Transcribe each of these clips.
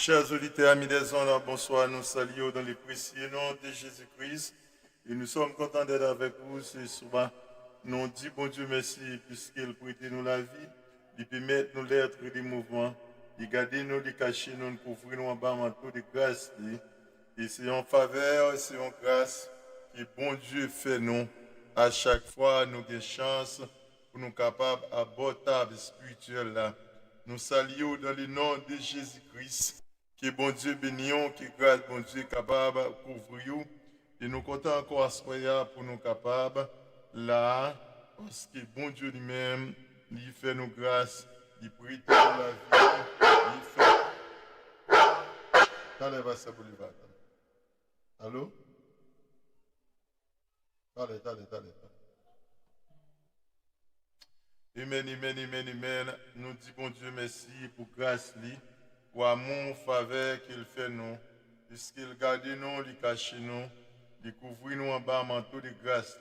Chers auditeurs, amis des ondes, bonsoir. Nous saluons dans le précieux nom de Jésus-Christ. Et nous sommes contents d'être avec vous ce soir. Nous disons bon Dieu merci puisqu'il prête nous la vie. Il permet nous l'être des mouvements. Il garde nous, il cache nous, il couvre nous en bas manteau de grâce. Et c'est en faveur, c'est en grâce que bon Dieu fait nous. À chaque fois, nous avons chance pour nous capables à bon table spirituelle là. Nous saluons dans le nom de Jésus-Christ. Que bon Dieu bénisse, que grâce bon Dieu capable de couvrir. Et nous comptons encore à ce pour nous capables là, parce que bon Dieu lui-même, il fait nous grâce, il prie pour la vie, il fait. Allez, va ça pour Allô? Allez. Amen. Nous disons bon Dieu merci pour grâce lui. Pour amour, faveur qu'il fait nous, puisqu'il garde nous, il cache nous, il couvre nous en bas manteau de grâce.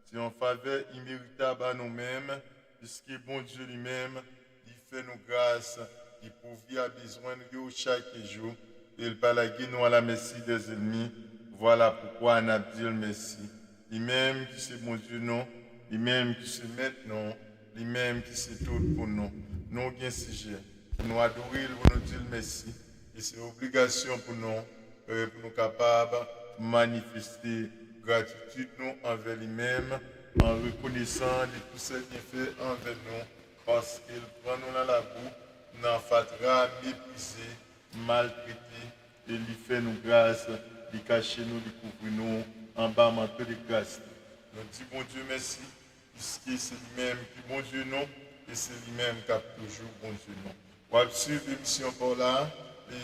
C'est en faveur imméritable à nous-mêmes, puisque bon Dieu lui-même, il fait nous grâce, il pourvit à besoin de nous chaque jour, et il balague nous à la merci des ennemis. Voilà pourquoi on a dit le merci. Lui-même qui c'est bon Dieu non, lui-même qui se met non, lui-même qui c'est tout pour nous. Nous avons un sujet. Nous adorer, pour nous dire merci. Et c'est une obligation pour nous capables de manifester gratitude nous envers lui-même, en reconnaissant de tout ce qu'il fait envers nous, parce qu'il prend nous dans la boue, nous fatras, méprisé, maltraité, et il fait nous grâce, il cache nous, il couvre nous en bas manteau de grâce. Nous disons bon Dieu merci, puisque c'est lui-même qui bon Dieu non, et c'est lui-même qui a toujours bon Dieu non. On va suivre l'émission pour là, les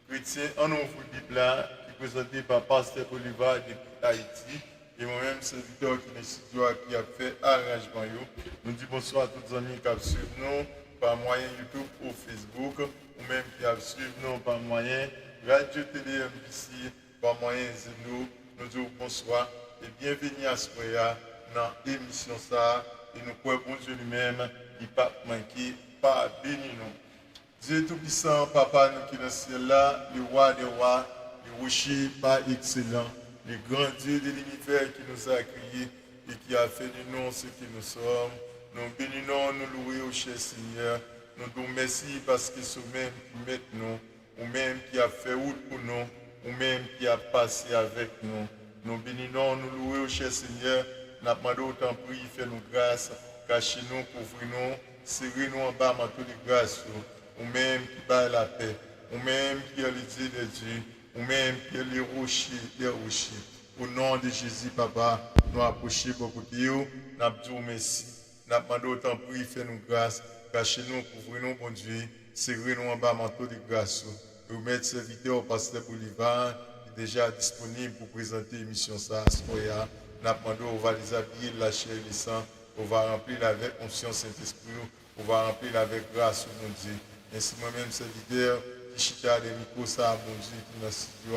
chrétiens en ouvre Bible là, qui est présenté par Pasteur Bolivar depuis Haïti, et moi-même, c'est Victor qui est studio qui a fait arrangement. Nous disons bonsoir à tous les amis qui suivent nous par moyen YouTube ou Facebook, ou même qui suivent nous par moyen Radio Télé MBC, par moyen Zeno. Nous disons bonsoir et bienvenue à ce soir dans l'émission ça, et nous croyons bon Dieu lui-même, il ne pas manquer, pas béni nous. Dieu Tout-Puissant, Papa, nous qui est dans le ciel là, le roi des rois, le rocher pas excellent, le grand Dieu de l'univers qui nous a créés et qui a fait de nous ce que nous sommes. Nous bénissons, nous louons au cher Seigneur. Nous disons merci parce que c'est vous-même qui met nous, vous-même qui a fait route pour nous, vous-même qui a passé avec nous. Nous bénissons, nous louons au cher Seigneur. Nous demandons autant prix, fais-nous grâce, cachez-nous, couvrez-nous, serrez-nous en bas, manteau de grâce. Ou même qui bat la paix, ou même qui est le Dieu de Dieu, ou même qui est le rocher des rochers. Au nom de Jésus, Papa, nous approchons beaucoup de vous, nous disons merci. Nous demandons autant prix, fais-nous grâce, cachez-nous, couvrez-nous, bon Dieu, serrez-nous en bas, manteau de grâce. Nous mettons serviteur au pasteur Bolivar, qui est déjà disponible pour présenter l'émission ça à Soya. Nous demandons, on va les habiller, la chair et le sang, on va remplir avec conscience Saint-Esprit, on va remplir avec grâce, mon Dieu. Ainsi moi-même, serviteur, qui chita des micros, ça, bon Dieu, qui nous studio,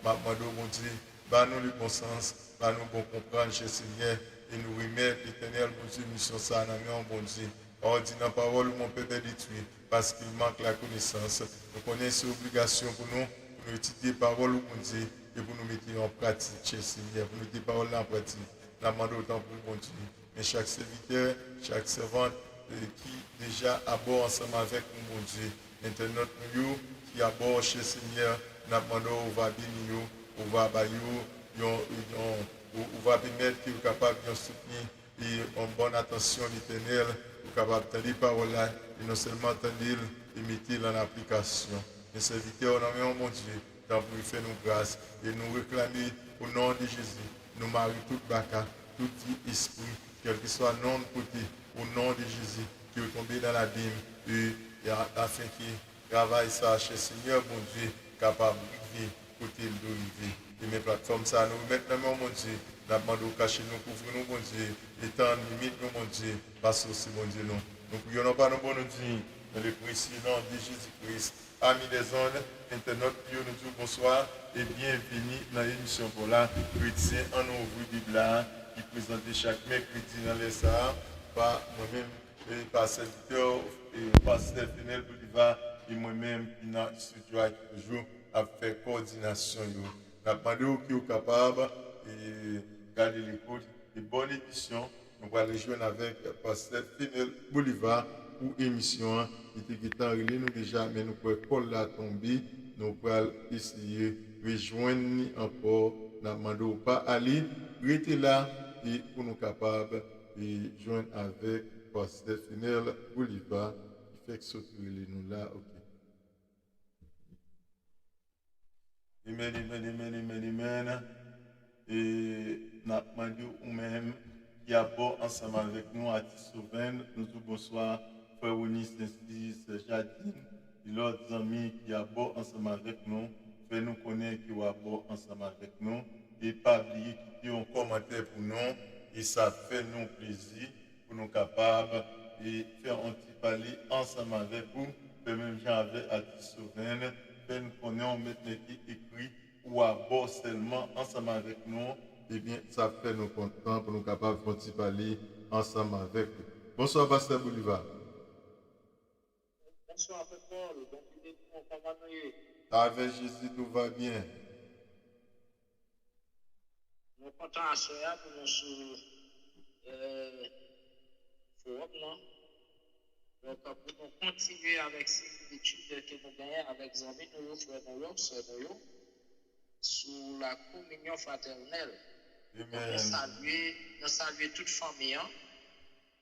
m'a demandé, bon Dieu, bah nous le bon sens, bah nous bon comprendre, cher Seigneur, et nous remettre l'éternel, bon Dieu, mission ça, en bon Dieu. Or, dit dans la parole, mon peuple est détruit, parce qu'il manque la connaissance. Nous connaissons l'obligation pour nous étudier la parole, bon Dieu, et pour nous mettre en pratique, cher Seigneur, pour nous mettre la parole en pratique. Nous demandons autant pour bon Dieu. Mais chaque serviteur, chaque servante, qui déjà aborde ensemble avec nous, mon Dieu. Maintenant, nous qui aborde chez le Seigneur, nous demandons, on va bénir, on va bailler, on va permettre qu'ils soient capables de soutenir et en bonne attention l'éternel, capable de tenir parole là, et non seulement tenir et mettre en application. Les serviteurs, on a mon Dieu, dans pour faire nos grâces et nous réclamer au nom de Jésus. Nous marions tout baka, tout esprit, quel que soit non côté, au nom de Jésus, qui est tombé dans l'abîme, et afin qu'il travaille ça chez Seigneur, bon Dieu, capable de vivre, côté de vivre. Et mes plateformes, ça, nous maintenant, mon Dieu, nous demandons cacher nous, couvrir nous, mon Dieu, étendre, limite nous, mon Dieu, parce aussi, mon Dieu, nous. Nous prions pas nos bons Dieu, dans le précieux nom de Jésus-Christ. Amis des ondes, internautes, nous disons bonsoir et bienvenue dans l'émission pour la chrétien en ouvre Bible qui présente chaque mercredi dans les Sahara par moi-même et par serviteur et pasteur Fenel Bolivar et moi-même qui dans le studio toujours à faire coordination. Nous demandons qui est capable et garder l'écoute et bonne édition. Nous allons rejoindre avec Pasteur Finel Bolivar pour émission qui était en relais nous déjà, mais nous pouvons Paul la tomber. Nous allons essayer de rejoindre encore. Nous demandons pas aller, rester là et pour nous capables de joindre avec Pasteur Finel Bolivar qui fait que sauter nous là. Ok. Amen, amen, amen, amen, amen. Et nous demandons ou même qui a beau ensemble avec nous à Tissouven. Nous disons bonsoir, frère Ounis, Saint-Sis, Jadine, et l'autre ami qui a beau ensemble avec nous. Fait nous connaître qui a beau ensemble avec nous. Et pas oublier qui dit un commentaire pour nous. Et ça fait nous plaisir pour nous capables de faire un petit parler ensemble avec vous. Fait même gens avec à Tissouven. Fait nous connaître maintenant qui écrit ou à bord seulement ensemble avec nous, eh bien, ça fait nous contents pour nous capables de parler ensemble avec vous. Bonsoir, Pasteur Bolivar. Bonsoir, Frère Paul. Avec Jésus, tout va bien. Nous sommes contents à soir pour nous sur forum, non? Donc, pour nous continuer avec ces études que nous gagnons avec les amis, nous, frères nous, sur la communion fraternelle. Amen. Nous saluons toute famille.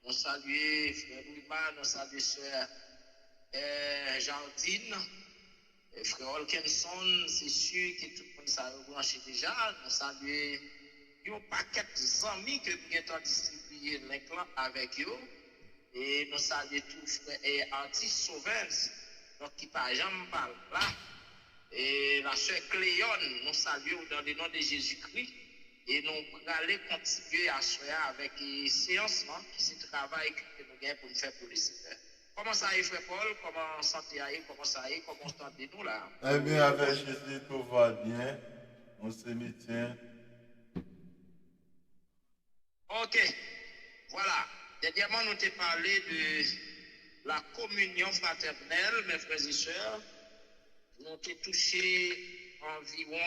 Nous saluons frère Louis-Ma, nous saluons sœur Jardine, frère Holkinson, c'est sûr que tout le monde s'est branché déjà. Nous saluons un paquet d'amis que nous avons distribué l'inclan avec eux. Et nous saluons tous frère et artistes sauvages, donc qui par exemple parlent là. Et la sœur Cléone, nous saluons dans le nom de Jésus-Christ. Et nous allons continuer à soigner avec les séances qui se travaillent que nous gagnons pour nous faire pour les Seigneur. Comment ça y frère Paul? Comment santé y comment ça y comment entendez-nous là? Eh bien, avec Jésus, tout va bien. On se maintient. Ok, voilà. Dernièrement, nous t'ai parlé de la communion fraternelle, mes frères et sœurs. Nous t'ai touché environ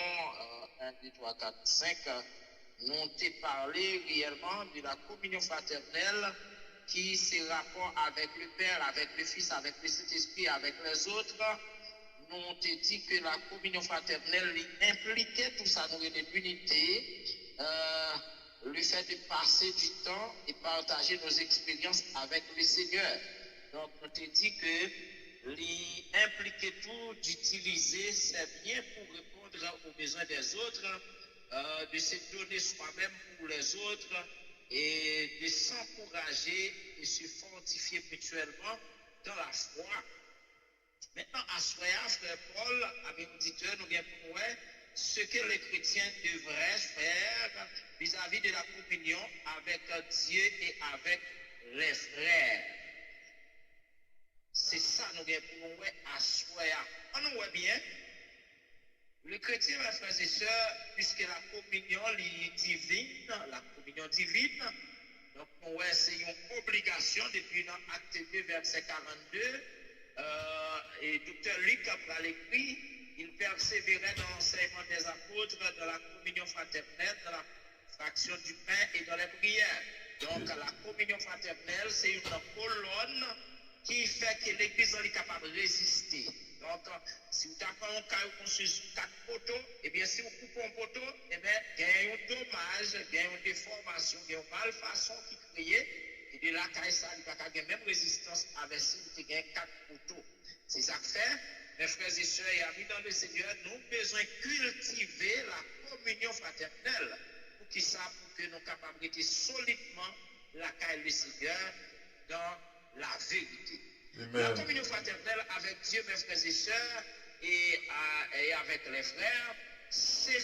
1, 2, 3, 4, 5. Nous t'ai parlé réellement de la communion fraternelle qui se rapport avec le Père, avec le Fils, avec le Saint-Esprit, avec les autres. Nous t'ai dit que la communion fraternelle impliquait tout ça, nous l'unité, le fait de passer du temps et partager nos expériences avec le Seigneur. Donc, nous t'ai dit que impliquait tout d'utiliser ses biens pour répondre aux besoins des autres, de se donner soi-même pour les autres et de s'encourager et se fortifier mutuellement dans la foi. Maintenant, à soir, frère Paul, avec auditeur, nous bien pour ce que les chrétiens devraient faire vis-à-vis de la communion avec Dieu et avec les frères. C'est ça nous bien pour nous à soir. On nous voit bien. Le chrétien, mes frères et sœurs, puisque la communion est divine, donc c'est une obligation depuis l'acte 2, verset 42. Et Dr. Luc a l'écrit, il persévérait dans l'enseignement des apôtres, dans la communion fraternelle, dans la fraction du pain et dans les prières. Donc la communion fraternelle, c'est une colonne qui fait que l'Église est capable de résister. Donc, si vous tapez un caillou construit sur 4 poteaux, et bien si vous coupez un poteau, et bien il y a un dommage, il y a une déformation, il y a une malfaçon qui crée, et de la caille ça, il n'y a pas même résistance avec si vous avez 4 poteaux. C'est ça que fait, mes frères et sœurs et amis dans le Seigneur, nous avons besoin de cultiver la communion fraternelle pour que ça, pour que nous soyons capables de rester solidement la caille du Seigneur dans la vérité. Amen. La communion fraternelle avec Dieu, mes frères et sœurs, et avec les frères, c'est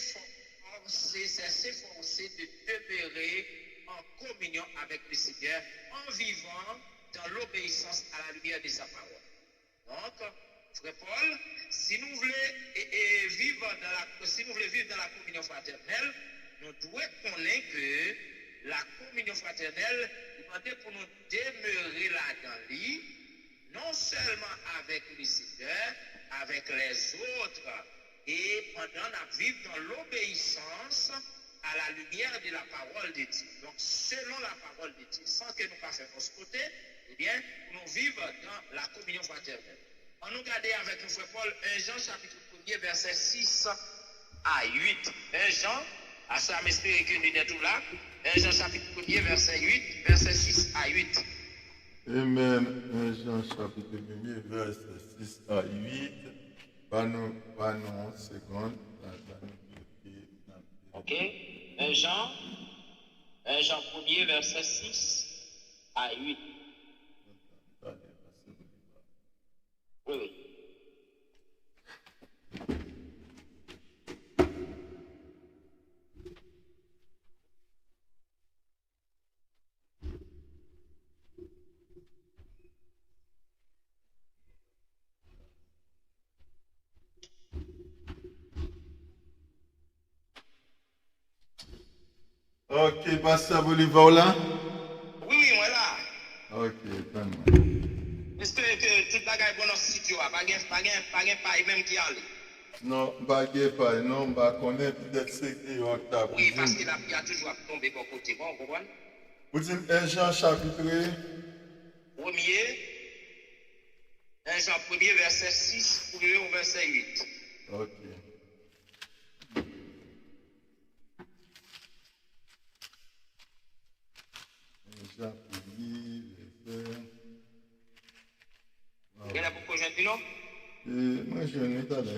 s'efforcer de demeurer en communion avec le Seigneur, en vivant dans l'obéissance à la lumière de sa parole. Donc, frère Paul, si nous voulons vivre dans la communion fraternelle, nous devons connaître que la communion fraternelle demande pour nous demeurer là dans lui. non seulement avec le Seigneur, avec les autres, et pendant la vivre dans l'obéissance à la lumière de la parole de Dieu. Donc, selon la parole de Dieu, sans que nous fassions de côté, eh bien, nous vivons dans la communion fraternelle. On nous regarde avec nous, frère Paul, 1 Jean chapitre 1er, verset 6 à 8. 1 Jean, à ça m'espère que nous sommes là. 1 Jean chapitre 1er, verset 8, verset 6 à 8. Amen. 1 Jean chapitre 1er, verset 6 à 8. Pas nous seconde. Ok. 1 Jean 1er, verset 6 à 8. Oui, oui. Ok, pasteur Bolivar là? Oui, oui, moi là. Ok, attends. J'espère que toute la gueule est bonne dans ce studio. Pas de même qui allait. Non, baguette pas, non, bah connaît peut-être c'est qui est octave. Oui, parce qu'il a toujours tombé bon côté. Bon, vous comprenez? Vous dites 1 Jean chapitre Premier, 1 Jean 1er, verset 6 pour le verset 8. Ok. Jean 1er, verset. Vous avez pourquoi je dis non? Moi je n'ai pas là.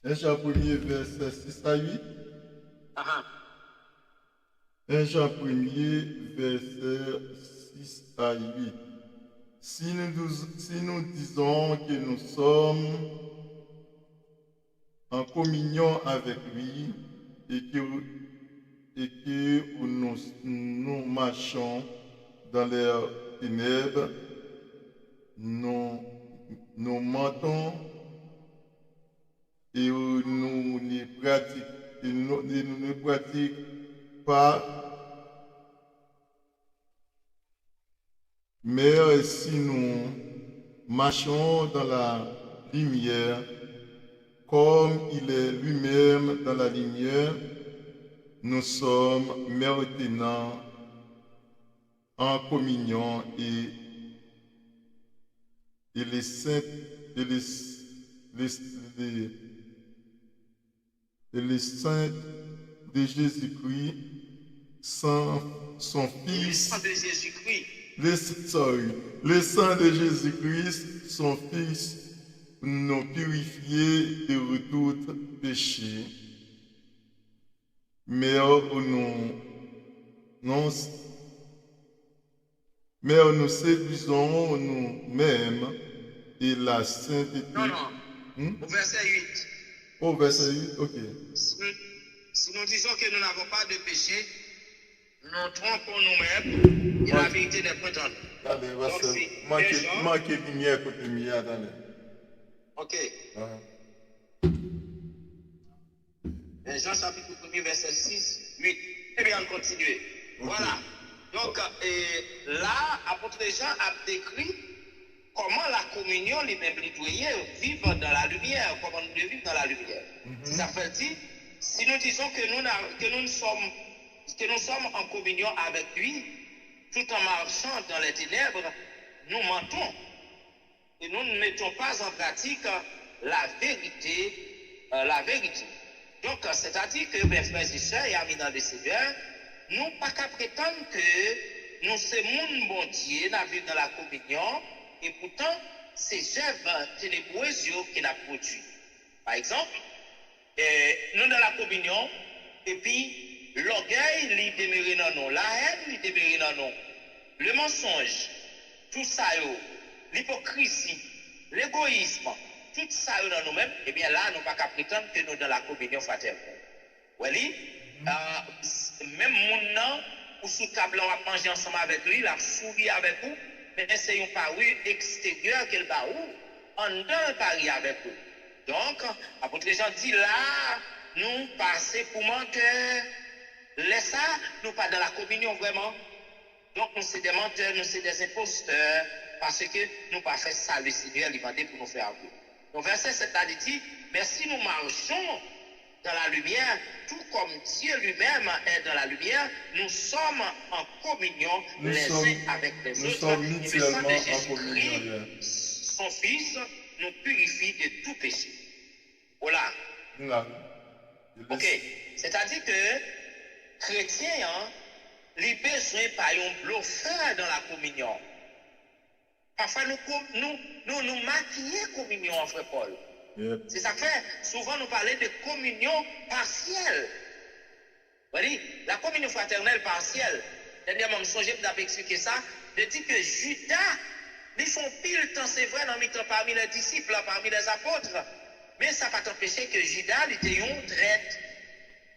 1 Jean 1er, verset 6 à 8. 1 Jean 1er, verset 6 à 8. Si nous disons que nous sommes en communion avec lui et que nous marchons dans les ténèbres, nous mentons et nous ne pratiquons pas. Mais si nous marchons dans la lumière, comme il est lui-même dans la lumière, nous sommes maintenant en communion et les saints de Jésus-Christ, son Fils. Le sang de Jésus-Christ. Le sang de Jésus-Christ, son Fils, nous purifier de tout péché. Mais nous séduisons nous-mêmes et la sainteté. Non. Au verset 8. Au verset 8, ok. Si nous disons que nous n'avons pas de péché, nous trompons nous-mêmes et la vérité n'est point en nous. Attendez, manquez lumière côté mieux, attendez. Ok. Jean chapitre 1er, verset 6, 8. Eh bien, on continue. Okay. Voilà. Donc, là, apôtre Jean a décrit comment la communion, les mêmes vivent dans la lumière, comment nous devons vivre dans la lumière. Ça veut dire, si nous disons que nous sommes en communion avec lui, tout en marchant dans les ténèbres, nous mentons. Et nous ne mettons pas en pratique la vérité. Donc, c'est-à-dire que mes frères et sœurs et amis dans le Seigneur, nous pas qu'à prétendre que nous sommes mon bon Dieu, nous vivons dans la communion, et pourtant, ces œuvres ténébreuses qu'il a produit. Par exemple, nous dans la communion, et puis l'orgueil, il demeure dans nous, la haine, il demeure dans nous, le mensonge, tout ça, l'hypocrisie, l'égoïsme, tout ça dans nous-mêmes, et bien là, nous pas qu'à prétendre que nous dans la communion fraternelle. Oui, même mon nom, ou sous table, on va manger ensemble avec lui, la souris avec vous, mais c'est une parure extérieure qu'elle va où, en dedans pari avec vous. Donc, apôtre Jean dit là, nous passons pour menteur. Laisse ça, nous pas dans la communion vraiment. Donc, nous sommes des menteurs, nous sommes des imposteurs, parce que nous pas fait ça, le Seigneur, il demandé pour nous faire avouer. Donc, verset 7 a dit, mais si nous marchons dans la lumière, tout comme Dieu lui-même est dans la lumière, nous sommes en communion les uns avec les autres. Sommes Et le sang de mutuellement en communion. Jésus-Christ, son Fils, nous purifie de tout péché. Voilà. Là. Ok. C'est-à-dire que chrétien, hein, les besoins par un bluffeur dans la communion. Parfois, nous maquillons communion, frère Paul. Yep. C'est ça que fait. Souvent, nous parlons de communion partielle. Vous voyez, la communion fraternelle partielle. Dernièrement, je songeais d'avoir expliqué ça. De dire que Judas, ils font pile temps, c'est vrai, dans le temps parmi les disciples, parmi les apôtres. Mais ça ne va pas t'empêcher que Judas était un traître.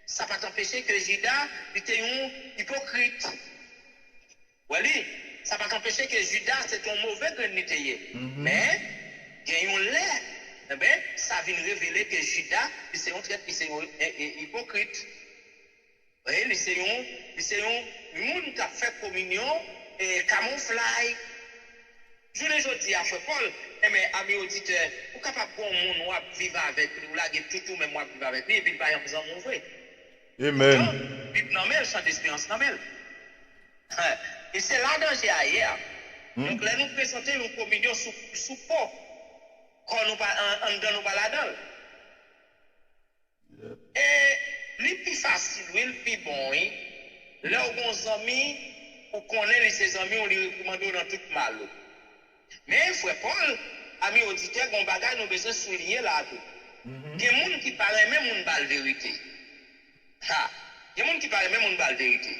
Ça ne va pas t'empêcher que Judas était un hypocrite. Vous voyez, ça ne va pas t'empêcher que Judas c'est un mauvais grenadier. Mais, il y a un lait. Eh bien, ça vient révéler que Judas, c'est un traître, c'est un hypocrite. Vous voyez, c'est un monde qui a fait communion et camouflage. Je le dis à Frère Paul, mais amis auditeurs, vous êtes capable de monde vivre avec nous, là, tout même moi vivre avec lui, et puis il va y avoir un vrai. Amen. Puis non, mais le champ d'espérance, non, mais. Et c'est là danger ailleurs. Donc là, nous présentons une communion sous peau. Quand nous nous baladons. Et le plus facile, le plus bon, là où nos amis, ou connaît ses amis, on les recommande dans tout mal. Mais, frère Paul, amis auditeurs, on bagage, nous besoin de souligner là. Il y a des gens qui parlent même une balle vérité. Il y a des gens qui parlent même une balle vérité.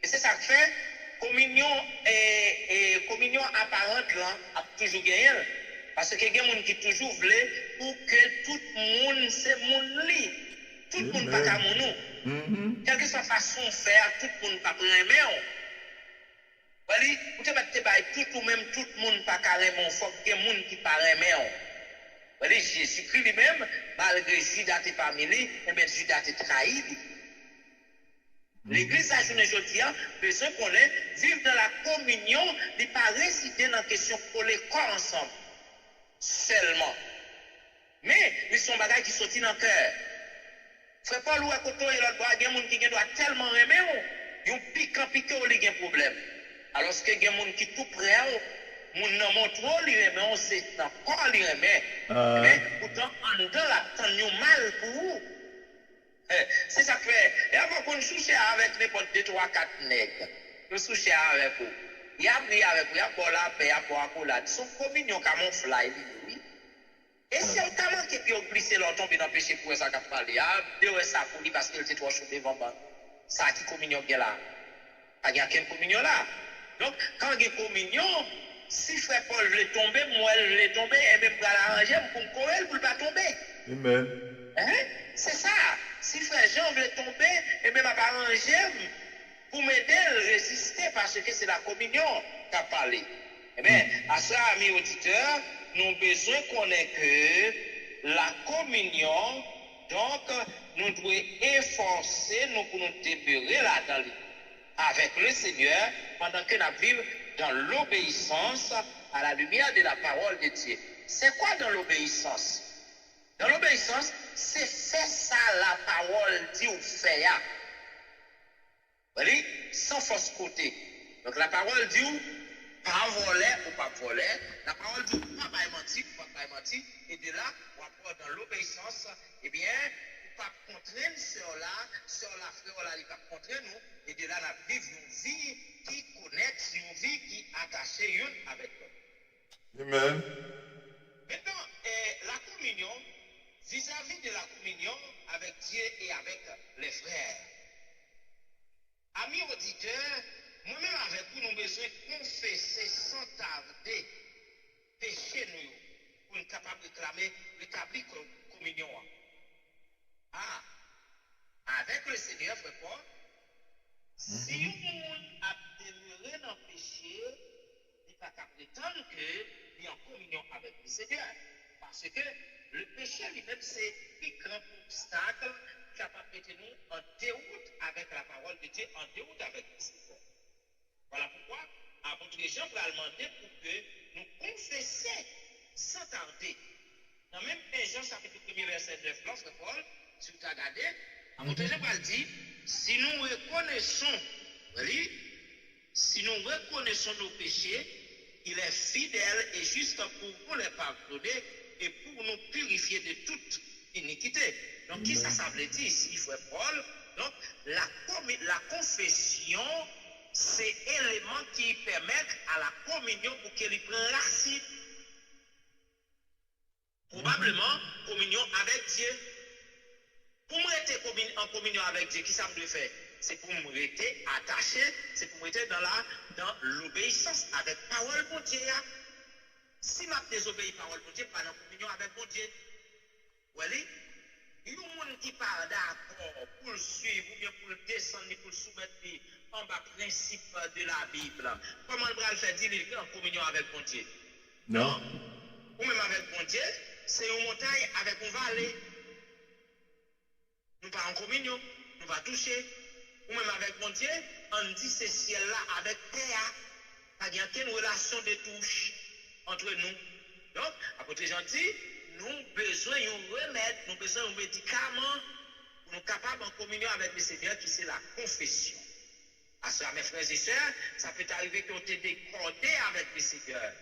Et c'est ça que fait, communion et communion apparente là, a toujours gagné. Parce que il y a des gens qui toujours voulaient pour que tout le monde se monde lit. Tout le monde pas qu'à mon Quelle que soit la façon de faire, tout le monde pas prendre Wali, vous te mettez tout ou même tout le monde pas carrément, il faut que les gens qui parlent mais Jésus-Christ lui-même, malgré Judas et parmi lui, et bien Judas est trahi. L'église à journée aujourd'hui a besoin qu'on ait vivre dans la communion, ne pas résider dans la question pour les corps ensemble. Seulement. Mais ils sont bagages qui sortent dans le cœur. Frère Paul ou à côté, il y a des gens qui doivent tellement aimer, ils ont piquant, ils ont un problème. Alors que il y a des gens qui sont tout prêts, ils ne montrent pas, mais on sait encore les remet. Mais pourtant, en dedans, la temps mal pour vous. C'est ça que fait. Et avant qu'on soucie avec n'importe 2, 3, 4 nègres, nous soucie avec vous. Il y a pris avec vous, il y a pour la paix, il y a pour la collade. Son communion camouflage, oui. Et si on t'a manqué puis on glisse leur tombe dans le péché pour ça qu'a parlé, il y a ça pour lui parce qu'il était trop chaud devant moi. Ça qui communion est là. Il y a quelle communion là. Donc, quand il y a communion, si frère Paul veut tomber, moi je vais tomber, et même pour l'arranger, pour me courir, pour ne pas tomber. Amen. Hein? C'est ça. Si frère Jean veut tomber, et même à arranger, pour m'aider à résister, parce que c'est la communion qui a parlé. Eh bien, à ça, amis auditeurs, nous avons besoin qu'on ait que la communion, donc, nous devons efforcer, nous pour nous demeurer là-dedans avec le Seigneur, pendant que nous vivons dans l'obéissance à la lumière de la parole de Dieu. C'est quoi dans l'obéissance? Dans l'obéissance, c'est faire ça la parole dit ou fait. Vous voyez? Sans fausse côté. Donc la parole dit ou pas voler ou pas voler. La parole dit ou pas mentir ou pas mentir. Et de là, on va dans l'obéissance, eh bien, ou pas contraindre sur la frère là, il va contraindre nous. Et de là, on vivre une vie qui connecte, une vie qui est attachée une avec l'autre. Amen. Maintenant, la communion, vis-à-vis de la communion avec Dieu et avec les frères. Amis auditeurs, moi-même avec vous, nous avons besoin de confesser sans tarder péché nous pour être capable de réclamer l'établi communion. Avec le Seigneur, frère Paul, si on a demeuré dans le péché, il n'est pas capable d'étendre qu'il est en communion avec le Seigneur. Parce que le péché lui-même, c'est un grand obstacle capable de mettre nous en déroute avec la parole de Dieu, en déroute avec le Seigneur. Voilà pourquoi apôtre Jean va demander pour que nous confessions sans tarder. Dans même 1 Jean chapitre 1 verset 9, lorsque Paul, si vous regardez, apôtre Jean va dire, si nous reconnaissons, voyez, si nous reconnaissons nos péchés, il est fidèle et juste pour nous les pardonner et pour nous purifier de toute iniquité. Donc, qui ça veut dire ici, frère Paul? Donc, la confession, c'est l'élément qui permet à la communion pour qu'elle prenne racine. Probablement, communion avec Dieu. Pour me rester en communion avec Dieu, qui ça me doit faire? C'est pour me rester attaché, c'est pour me rester dans l'obéissance avec parole de Dieu. Si je désobéis parole de Dieu, pas dans communion avec mon Dieu. Voilà. Il y a des gens qui parlent d'accord pour le suivre, ou bien pour le descendre, pour le soumettre en bas principe de la Bible. Comment on va le faire dire en communion avec mon Dieu? Non. Ou même avec mon Dieu, c'est une montagne avec une vallée. Nous pas en communion, nous pas toucher. Ou même avec mon Dieu, on dit ce ciel-là avec terre. Il n'y a aucune relation de touche entre nous. Donc, apôtre Jean dit, nous avons besoin d'un remède, nous avons besoin d'un médicament pour nous capables en communion avec le Seigneur, qui c'est la confession. À cela, mes frères et sœurs, ça peut arriver qu'on t'ait décordé avec le Seigneur.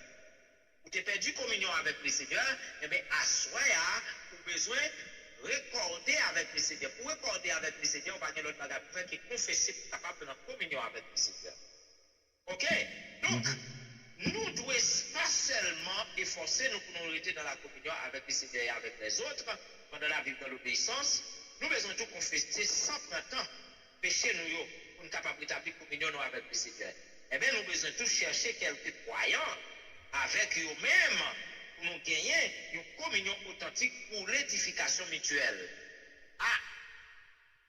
Ou t'es perdu communion avec le Seigneur, eh bien, à soi, vous avez besoin recorder avec le Seigneur. Pour recorder avec le Seigneur, on va gagner l'autre bagage pour faire qui confesser pour capable de communion avec le Seigneur. Ok? Donc, nous devons pas seulement efforcer nous pour nous rester dans la communion avec le Seigneur et avec les autres, pendant la vie de l'obéissance, nous devons tout confesser sans printemps, péché nous, pour nous capables d'établir communion avec le Seigneur. Eh bien, nous devons tous chercher quelques croyants avec eux-mêmes pour nous gagner une communion authentique pour l'édification mutuelle. Ah,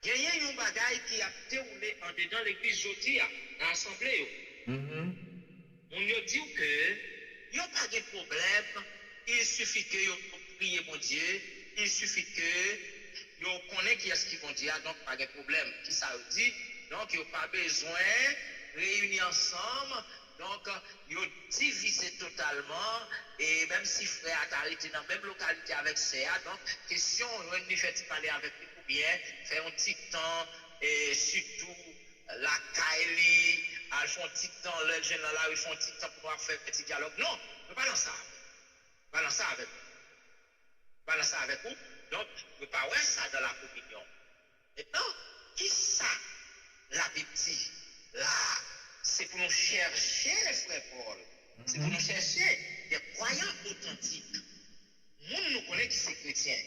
gagner une bagaille qui a déroulé en dedans l'église aujourd'hui, dans l'assemblée. On nous dit que il n'y a pas de problème, il suffit que vous priez mon Dieu, il suffit que vous connaissez qui est-ce qui vont dire, donc pas de problème. Qui ça veut dire? Donc, il n'y a pas besoin de réunir ensemble. Donc, ils ont divisé totalement, et même si frère a arrêté dans la même localité avec CA, donc, question, on fait parler avec lui ou bien, faire un petit temps, et surtout, la Kaili, ils font un petit temps, les jeunes là, ils font un petit temps pour faire un petit dialogue. Non, ne pas dans ça. Pas dans ça avec vous. Pas dans ça avec vous. Donc, ne pas voir ça dans la communion. Maintenant, qui ça, la Bible dit, là, c'est pour nous chercher, frère Paul. C'est pour nous chercher des croyants authentiques. Nous, nous connaissons qui c'est chrétien.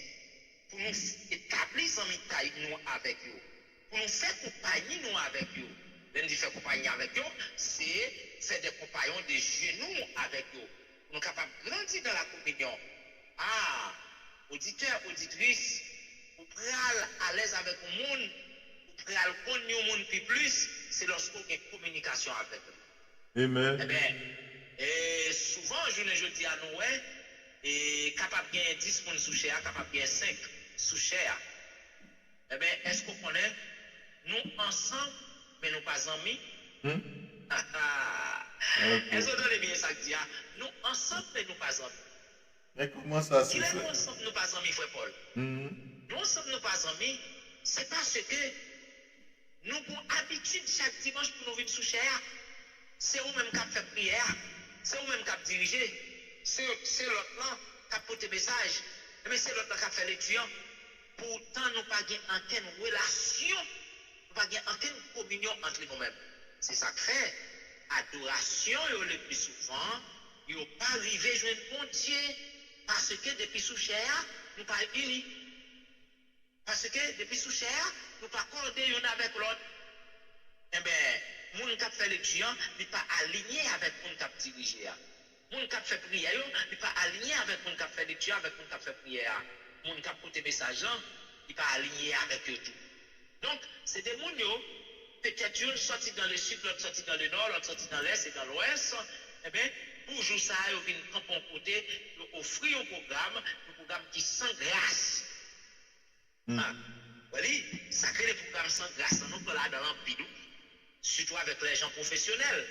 Pour nous établir en mitaille nous avec eux. Pour nous faire compagnie nous avec eux. Même si faire compagnie avec eux, c'est faire des compagnons de genoux avec eux. Pour nous capables de grandir dans la communion. Ah, auditeurs, auditrices, vous prenez à l'aise avec le monde, vous prenez à connaître le monde plus, c'est lorsqu'on a une communication avec eux. Amen. Eh bien, et souvent, je dis à nous, et capable de gagner 10 personnes sous cher, capable de gagner 5 sous cher. Eh bien, est-ce qu'on connaît? Nous ensemble, mais nous pas amis. Est-ce que vous entendez bien ça que dit? Nous ensemble, mais nous pas amis. Mais comment ça se fait? Nous ensemble, nous pas amis, frère Paul. Nous ensemble, nous pas amis, c'est parce que nous avons habitude chaque dimanche pour nous vivre sous cher. C'est vous-même qui fait prière. C'est vous-même qui dirigé. C'est l'autre là qui a porté message. Mais c'est l'autre là qui a fait l'étudiant. Pourtant, nous n'avons pas aucune relation, nous n'avons pas aucune communion entre nous-mêmes. C'est ça que fait. Adoration, le plus souvent, il n'y a pas arrivé à joindre bon Dieu. Parce que depuis sous cher, nous ne sommes pas unis. Parce que depuis sous cher, nous ne sommes pas accordés l'un avec l'autre. Eh bien, les gens qui fait l'étudiant, ils ne sont pas alignés avec les gens qui dirigent. Les gens qui fait prière, ils ne sont pas alignés avec les gens qui fait l'étudiant, avec les gens qui fait prière. Les gens qui portent des messages, ils ne sont pas alignés avec eux tout. Donc, c'est des gens, peut-être une sortie dans le sud, l'autre sortie dans le nord, l'autre sortie dans l'est et dans l'ouest. Eh bien, pour jouer ça, ils viennent camper un côté, ils offrent un programme qui sans grâce. Ah, voilà, ça crée des programmes sans grâce. Nous sommes là dans l'empire. surtout avec les gens professionnels,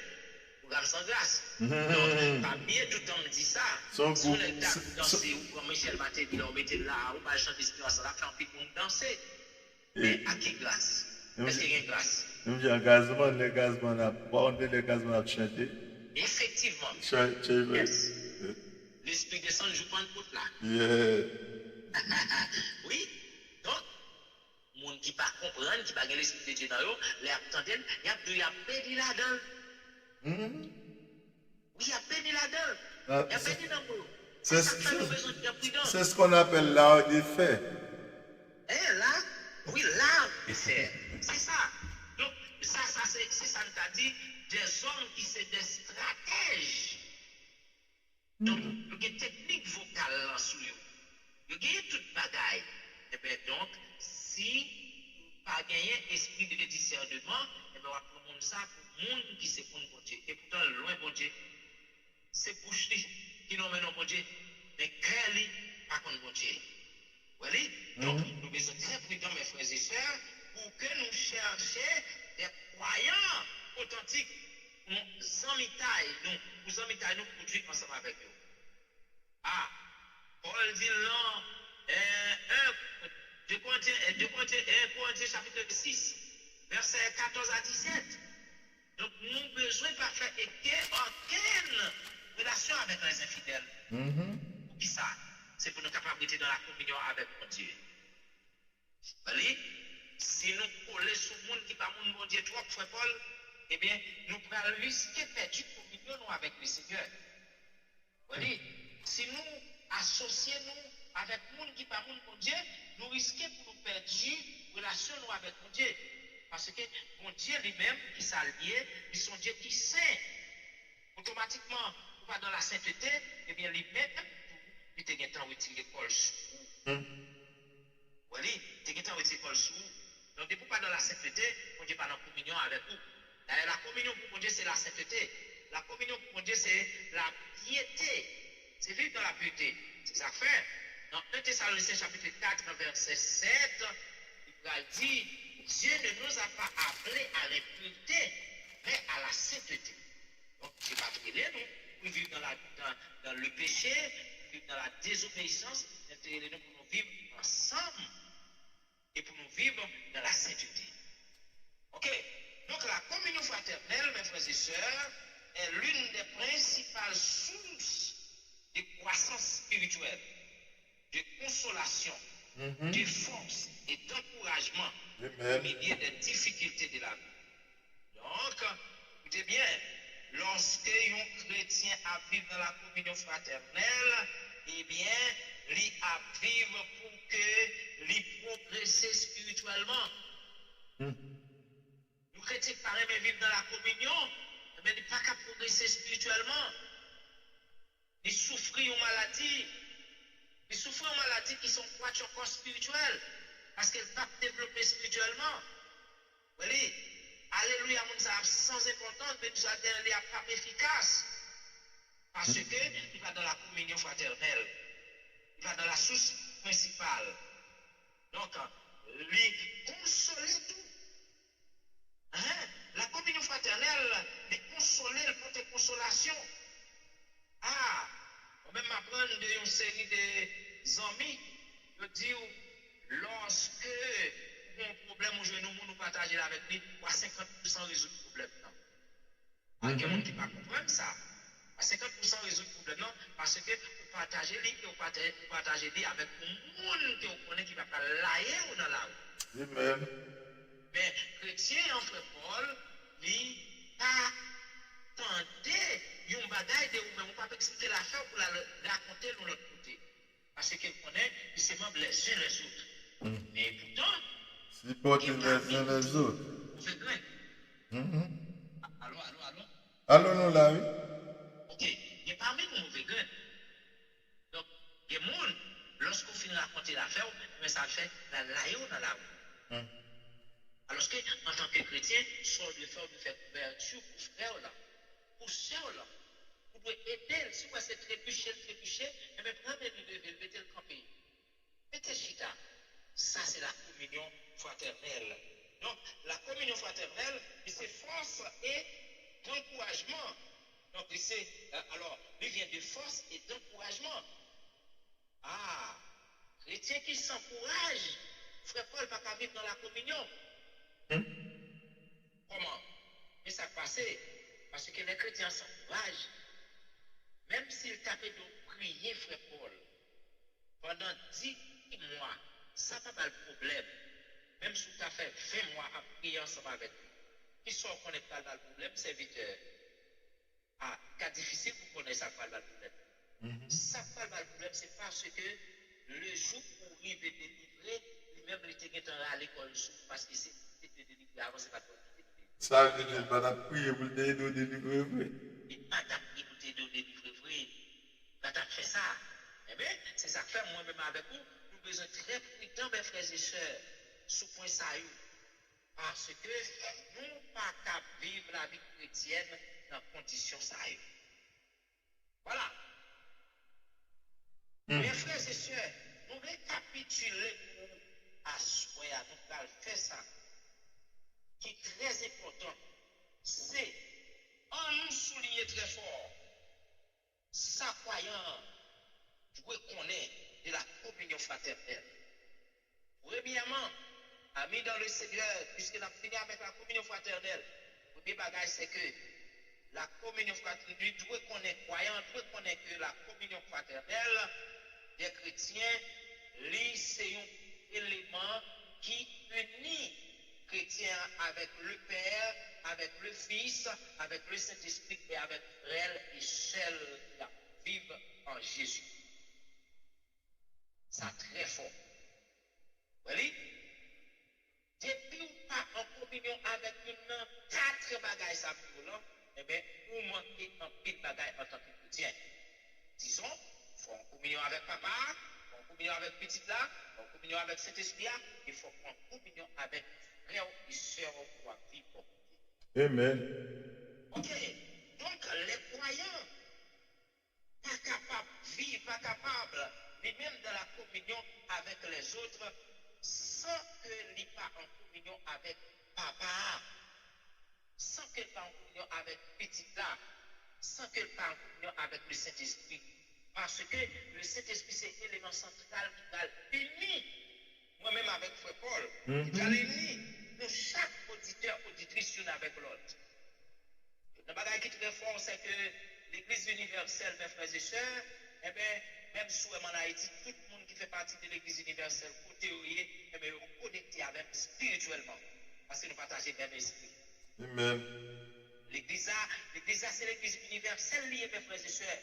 programme sans grâce. Donc, pas bien tout le temps me dit ça. Si on est danser, ou comme Michel Maté dit, on mettait là, ou pas chanter spirituel, ça fait un peu de danser. Mais à qui grâce? Est-ce qu'il y a une grâce? Nous disons gazman, les gazman a bandé, les gazman a chanté. Effectivement. Yes. L'esprit descend, je prends une côte là. Yeah. Oui. Donc, moun qui pas comprendre, qui pas gagner l'esprit de Dieu dans eux, les attendent, il y a béni là-dedans. Oui, il y a béni là-dedans. Il y a béni dans vous. C'est ce qu'on appelle l'art des faits. Là, oui, l'art des faits. C'est ça. Donc, ça c'est ça nous a dit, des hommes qui sont des stratèges. Donc, il y a des techniques vocales là sous eux. Il y a toute bagaille. Et bien donc, si pas gagner esprit de discernement, et bien on va prendre ça pour le monde qui sait pour bon Dieu. Et pourtant, loin bon Dieu, c'est bouche qui nous mène au bon Dieu, mais cœur pas contre bon Dieu. Voilà? Donc, nous devons être très prudents, mes frères et sœurs, pour que nous cherchions des croyants authentiques. Nous amitailles, nous produisons ensemble avec eux. Ah, Paul dit non, 2 Corinthiens chapitre 6, versets 14 à 17. Donc, nous avons besoin de faire aucune relation avec les infidèles. Pour qui ça? C'est pour nous capables d'être dans la communion avec mon Dieu. Voyez? Si nous collons sur le monde qui n'est pas mon Dieu, trop, frère Paul, eh bien, nous pouvons risquer de perdre communion avec le Seigneur. Voyez? Si nous associons avec le monde qui n'est pas mon Dieu, nous risquons pour nous perdre relation avec mon Dieu. Parce que mon Dieu lui-même, qui s'allie, il sont Dieu qui saint. Automatiquement, pas dans la sainteté, eh bien, lui-même, il te temps retirer l'école sous. Oui, il te temps retirer l'école sous. Donc, depuis pas dans la sainteté, mon Dieu pas dans la communion avec vous. La communion pour mon Dieu, c'est la sainteté. La communion pour mon Dieu, c'est la piété. C'est vivre dans la piété. C'est ça que fait. Dans 1 Thessaloniciens chapitre 4, verset 7, il va dire, Dieu ne nous a pas appelés à l'impureté, mais à la sainteté. Donc, c'est pas prier nous. Pour vivre dans le péché, pour vivre dans la désobéissance, nous pour nous vivre ensemble et pour nous vivre dans la sainteté. Ok? Donc la communion fraternelle, mes frères et sœurs, est l'une des principales sources de croissance spirituelle, de consolation, de force et d'encouragement au milieu des difficultés de la vie. Donc, écoutez bien, lorsque un chrétien a vivre dans la communion fraternelle, eh bien, il a vivre pour que il progresse spirituellement. Nous chrétiens qui paraît vivre dans la communion, mais il n'est pas qu'à progresser spirituellement. Il souffre une maladie. Il souffre une maladie qui sont quoi encore spirituelles. Parce qu'elle ne pas développer spirituellement. Vous voyez? Alléluia, nous avons sans importance, mais nous avons pas efficace. Parce qu'il va dans la communion fraternelle. Il va dans la source principale. Donc, lui consoler tout. La communion fraternelle, les consoler, le porte consolation. Ah, on même apprendre d'une série de amis, je dis, lorsque un problème où je nous partager avec lui, pour 50% résoudre le problème. Il y a des gens qui ne comprennent pas ça. À 50% résoudre le problème, non, parce que vous partagez lui et vous partagez lui avec le monde que vous connaissez qui ne va pas lailler ou dans la rue. Amen. Mais chrétien, en frère Paul, lui, pas tenter une bagaille de vous-même, vous ne pouvez pas expliquer l'affaire pour la raconter de l'autre côté. Parce que vous connaissez, c'est même les uns les autres. Mais pourtant, si porter les uns les autres. Vous faites grain. Allô? Allô, nous là, oui. Ok, il y a parmi nous mauvais grain. Donc, il y a des gens, lorsqu'on finit de raconter l'affaire, mais ça fait la laïo dans la rue. Alors que, en tant que chrétien, soit de faire couverture pour frère là, pour soeur là, vous pouvez aider, si vous c'est trébucher, et bien prenez le mettez le campé. Mettez chita. Ça, c'est la communion fraternelle. Donc, la communion fraternelle, c'est force et d'encouragement. Donc, alors, il vient de force et d'encouragement. Ah, chrétien qui s'encourage, frère Paul va pas vivre dans la communion. Comment? Mais ça passé, parce que les chrétiens s'encouragent, même s'ils tapaient de prier, frère Paul, pendant 10 mois, ça n'a pas de problème. Même si tu as fait 20 mois à prier ensemble avec lui. Qui sont qu'on n'est pas dans le problème, serviteur. Ah, cas difficile pour connaître ça pas dans le problème. Ça pas dans le problème, c'est parce que le jour où il veut délivrer, lui-même il était à l'école parce que c'est délivrer avant, c'est pas toi qui délivrer. Ça veut dire pas de prier pour te délivrer vrai. Il pas d'apprier pour te délivrer vrai. Pas de faire ça. Eh bien, c'est ça que fait moi-même avec vous. Nous avons besoin très prudents, mes frères et sœurs, sous point ça. Parce que nous ne pouvons pas vivre la vie chrétienne dans conditions ça. Voilà. Mes frères et sœurs, nous récapituler pour asseoir, nous allons faire ça. Qui est très important, c'est en nous souligner très fort, sa croyant doit connaître de la communion fraternelle. Premièrement, amis dans le Seigneur, puisque nous avons fini avec la communion fraternelle, le premier bagage c'est que la communion fraternelle doit connaître, croyant doit connaître que la communion fraternelle des chrétiens, c'est un élément qui unit chrétiens avec le Père, avec le Fils, avec le Saint-Esprit et avec frères et sœurs qui vivent en Jésus. Ça très fort. Vous voyez? Depuis ou pas en communion avec une 4 bagages ça là, eh bien, vous manquez un pile bagages en tant que chrétien. Disons, il faut en communion avec papa, il faut en communion avec petit là, il faut en communion avec Saint-Esprit, il faut en communion avec frères et sœurs pour vivre. Amen. Ok, donc les croyants, pas capables de vivre, pas capables, mais même dans la communion avec les autres, sans que n'y pas en communion avec papa, sans qu'elle pas en communion avec petit là, sans qu'elle pas en communion avec le Saint-Esprit. Parce que le Saint-Esprit, c'est l'élément central qui va unir, moi-même avec Frère Paul, qui va unir nous chaque auditeur, auditrice, l'une avec l'autre. Le bagage qui est très fort, c'est que l'Église universelle, mes frères et sœurs, eh bien, même sous en Haïti, tout le monde qui fait partie de l'Église universelle, pour théorie, eh bien, est connecté avec spirituellement, parce que nous partageons le même esprit. Amen. L'Église, c'est l'Église universelle liée, mes frères et sœurs.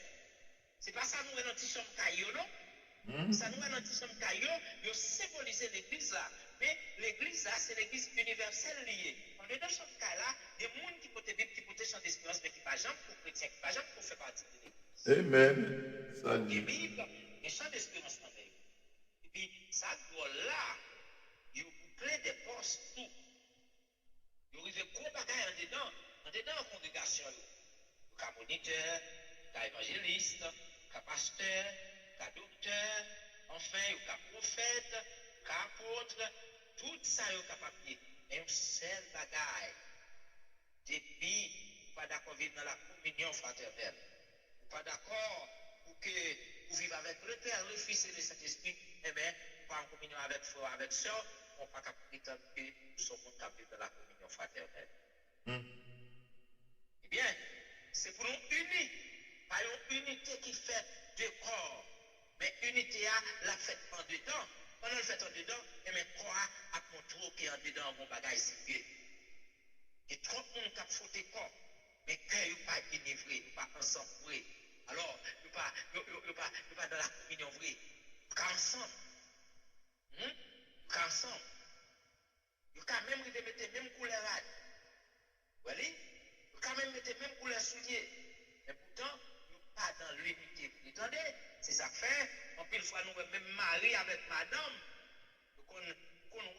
C'est pas ça nous est notre chambre caillou, non? Ça nous est notre chambre caillou, nous symbolisons l'Église là. Mais l'Église là, c'est l'Église universelle liée. En dedans chambre caillou là, il y a des gens qui peuvent vivre, qui peuvent changer d'espérance, mais qui ne sont pas jamais pour chrétiens, qui ne sont pas jamais pour faire partie de l'Église. Amen. Ça dit. Et puis, il y a champ d'espérance dans l'Église. Et puis, ça doit là, il y a plein de postes, tout. Il y a des gros bagages en dedans en congrégation. Il y a moniteur, il y a évangéliste, il y a pasteur, il y a docteur, enfin, il y a prophète, il y a apôtre, tout ça est capable de faire. Mais un seul bagage, depuis, pas d'accord vivre dans la communion fraternelle, pas d'accord pour que vous vivez avec le Père, le Fils et le Saint-Esprit, eh bien, pas en communion avec frère, avec soeur, on ne peut pas prétendre que nous sommes capables dans la communion fraternelle. Eh bien, c'est pour nous unir, pas une unité qui fait deux corps, mais unité à la fête en dedans. Quand on le fait en dedans, et bien, corps a contrôle qui est en dedans, mon bagage sérieux. Et trop de monde qui a fauté corps, mais cœur n'est pas enivré, pas ensemble. Alors, nous pas dans la communion vraie. Nous pas ensemble. Nous pas ensemble. Nous pas même mettre même couleur là. Vous voyez? Nous pas même mettre même couleur soulier. Mais pourtant, nous pas dans l'unité. Vous entendez? C'est ça que fait. En pile fois, nous même mariés avec madame. Nous connaissons mon nom.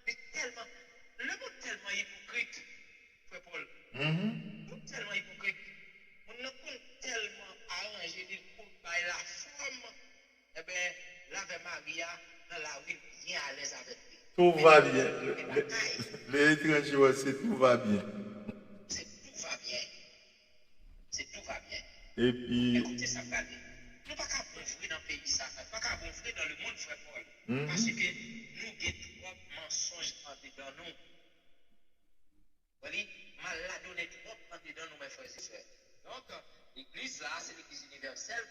Mais tellement, le mot tellement hypocrite, Frère Paul. Tellement hypocrite. On ne peut tellement arranger pour la forme. Eh bien, l'Ave Maria, dans la rue, vient à l'aise avec lui. Tout va bien. Les batailles, Les étrangers aussi, tout va bien. c'est tout va bien. C'est tout va bien. Et puis, Écoutez ça, regardez. Nous ne pouvons pas gonfler dans le pays, ça. Nous ne pouvons pas gonfler dans le monde, frère Paul. Parce que nous avons trop de mensonges en dedans nous. Vous voyez, malade trop en dedans nous, mes frères et sœurs. Donc, l'église là, c'est l'église universelle,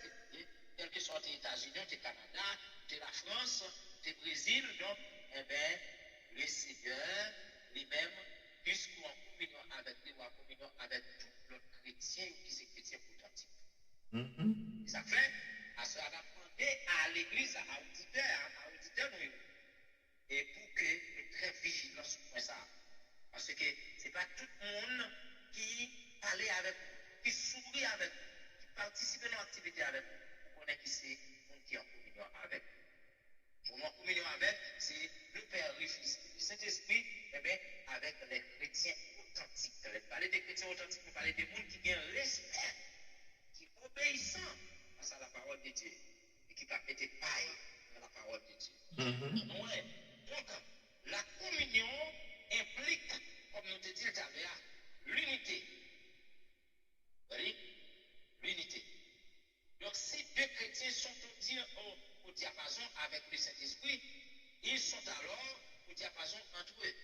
quel que soit les États-Unis, le Canada, la France, le Brésil. Donc, eh bien, le Seigneur lui-même, puisqu'on en communion avec lui, ou en communion avec tout le chrétien qui sont chrétiens authentiques. Ça fait, à ce qu'on a demandé à l'église, à auditeur, et pour que nous très vigilants sur ça. Parce que ce n'est pas tout le monde qui parle avec vous, qui sourit avec vous, qui participe dans l'activité avec vous. Vous connaissez qui c'est le monde qui est en communion avec vous. Pour nous en communion avec, c'est le Père, le Fils, le Saint-Esprit, eh bien, avec les chrétiens authentiques. On parler des chrétiens authentiques, on parler des gens qui ont respect, qui sont obéissants à la parole de Dieu et qui ne mettent pas paille dans la parole de Dieu. Donc, la communion implique, comme nous te dit tout à l'heure, l'unité. Vous voyez? L'unité. Donc, si deux chrétiens sont au diapason avec le Saint-Esprit, ils sont alors au diapason entre eux.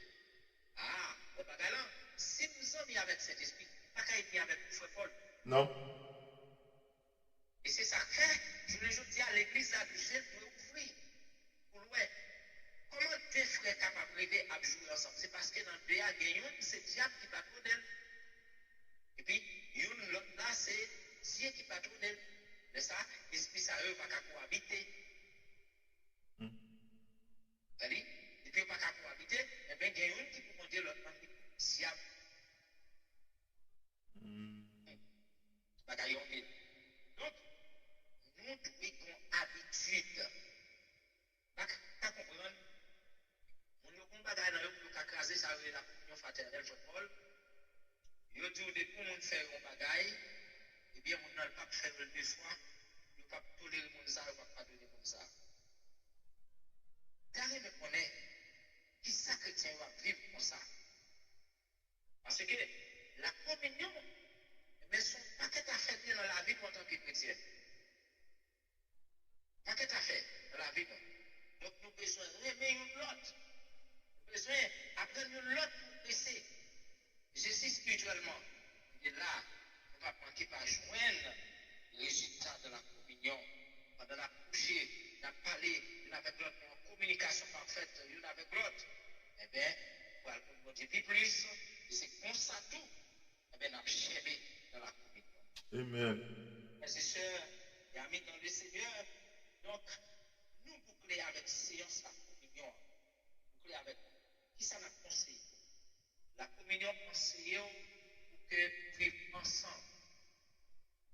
Ah, le bagalan, si nous sommes mis avec cet esprit, pas qu'à être mis avec le frère Paul. non. Et c'est ça que je voulais dire à l'église à Bruxelles pour ouvrir. Pour ouais. Comment deux frères capables de rêver à jouer ensemble? C'est parce que dans le BA, il y a une, c'est diable qui patronne elle. Et puis, une, l'autre là, c'est Dieu qui patronne elle. Mais ça, l'esprit, ça, eux, pas qu'à cohabiter. Et puis, pas qu'à cohabiter, et bien, il y a une qui peut dire l'autre, diable. Pas qu'à y aller. Donc, nous devons habitude. Pas qu'à comprendre. On ne peut pas gagner pour craser ça avec la communion fraternelle, je Paul. Il dit au début, on fait un bagaille, eh bien, on n'a pas fait le deux fois, on ne peut pas tolérer mon ça, on ne peut pas donner mon ça. Carré me connaît, qui ça chrétien va vivre comme ça? Parce que la communion, mais son paquet à faire dans la vie en tant que chrétien. Paquet à faire dans la vie. Donc, nous avons besoin d'aimer une l'autre. Nous avons besoin d'apprendre une l'autre pour baisser. Je suis spirituellement. Et là, on ne va pas manquer par joindre le résultat de la communion. Pendant la coucher, on a parlé l'une avec l'autre, en communication parfaite l'une avec l'autre. Eh bien, pour le multiplier plus, et c'est comme ça tout. Eh bien, on a chébé dans la communion. Amen. Mes sœurs et amis dans le Seigneur, donc, nous boucler avec séance la communion. Boucler avec qui ça m'a conseillé? La communion conseillée pour que vivre ensemble.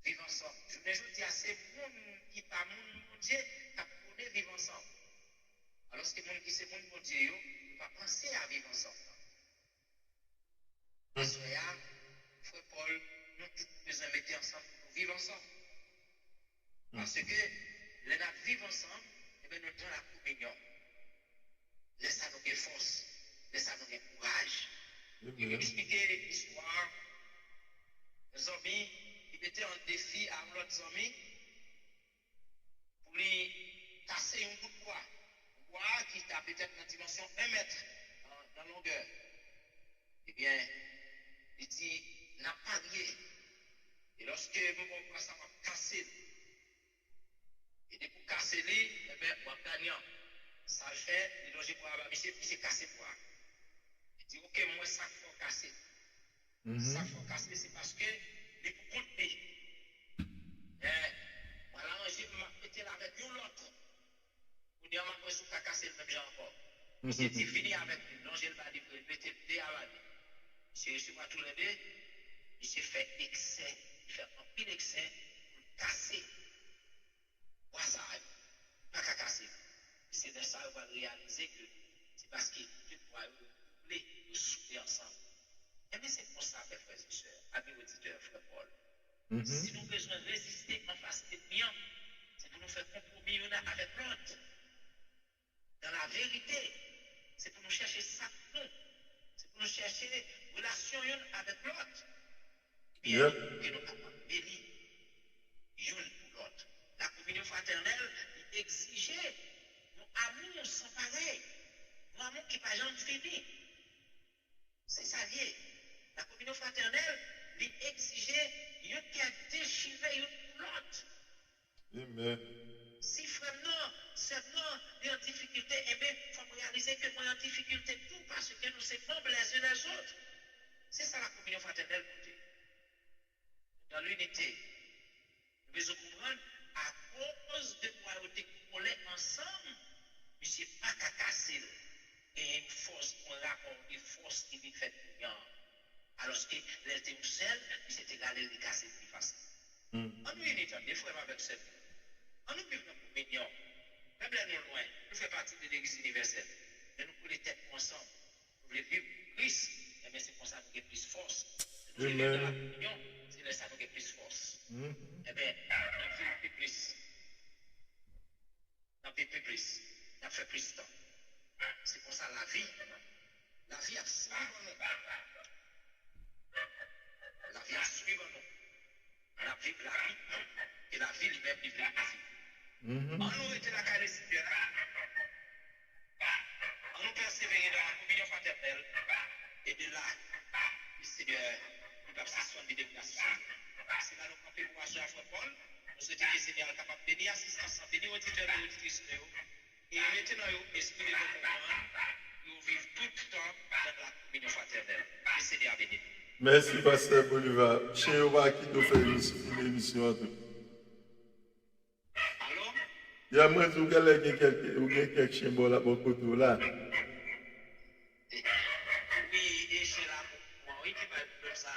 Vivre ensemble. Je me dis à ces gens qui pas mon Dieu, qui connaissent vivre ensemble. Alors que les gens qui sont mon Dieu, ils ne vont pas penser à vivre ensemble. Parce que là, frère Paul, nous tous besoin de mettre ensemble pour vivre ensemble. Parce que les gens vivent ensemble, et bien nous donnons la communion. Laissez nous une force, laissez nous un courage. Il expliquer l'histoire des amis qui mettaient en défi à l'autre ami pour lui casser un bout de bois. Un bois qui était peut-être dans dimension 1 mètre dans longueur. Eh bien, il dit, n'a pas rien. Et lorsque mon bois ça va casser, et pour casser lui, eh bien, on va gagner. Ça fait, il doit pour avoir, monsieur cassé bois. Il dit, ok, moi, ça faut casser. Ça faut casser, c'est parce que les pour compter. Voilà, je vais mettre avec l'autre. Pour dire, moi, je vais casser le même genre encore. C'est fini avec lui. Non, je ne vais pas dire, mettez le dé à la vie. Je suis pas tous les deux. Il s'est fait excès. Il fait un pile excès pour casser. Quoi ça arrive? Pas qu'à casser. C'est de ça qu'on va réaliser que c'est parce que Dieu doit coupler, nous souper ensemble. Et bien c'est pour ça, mes frères et sœurs, amis auditeurs, frère Paul. Si nous avons besoin de résister en face des clients, c'est pour nous faire compromis avec l'autre. Dans la vérité, C'est pour nous chercher ça pour nous. C'est pour nous chercher relation avec l'autre. Bien, que nous capables de bénir l'une pour l'autre. La communion fraternelle exigeait un amour sans pareil. Un amour qui n'est pas jamais fini. C'est ça lié. La communion fraternelle exigeait une qui a déchiré une pour l'autre. Amen. Si frère non, c'est non, il est en difficulté, eh bien, il faut réaliser que moi en difficulté tout parce que nous sommes membres les uns les autres. C'est ça la communion fraternelle, côté. Dans l'unité, nous devons comprendre, à cause de royauté collés ensemble, mais ce n'est pas qu'à casser. Et une force, un rapport, une force qui est faite pour rien. Alors que les deux seuls, ils étaient égalés de casser plus facile. En unité, des frères avec ceux. En nous vivons dans la communion, même là nous loin, nous faisons partie de l'Église universelle. Mais nous voulons têtes ensemble. Nous voulons vivre Christ. Et bien c'est pour ça que nous avons plus force. Nous voulons vivre dans la communion, c'est pour ça que nous avons plus force. Eh bien, nous vivons plus. Nous vivons plus. Nous faisons plus de temps. C'est pour ça la vie a suivi nous. La vie a suivi nous. On a vécu la vie. Et la vie lui-même vit la vie. On nous était la carrière spirituelle. On nous persévérer dans la communion fraternelle. Et de là, le Seigneur, il va s'asseoir de déplacement. C'est là nous campons pour assurer à Paul. Nous souhaitons que le Seigneur soit capable de bénir l'assistance, bénir l'auditeur et l'auditrice. Et maintenant, esprit de comprendre, nous vivons tout le temps dans la communion fraternelle. Le Seigneur a béni. Merci, Pasteur Bolivar. Chez Oba qui nous fait une émission. Alors, il y a moins de quelques chiens là pour côté là. oui, et chez la oui, qui va être comme ça,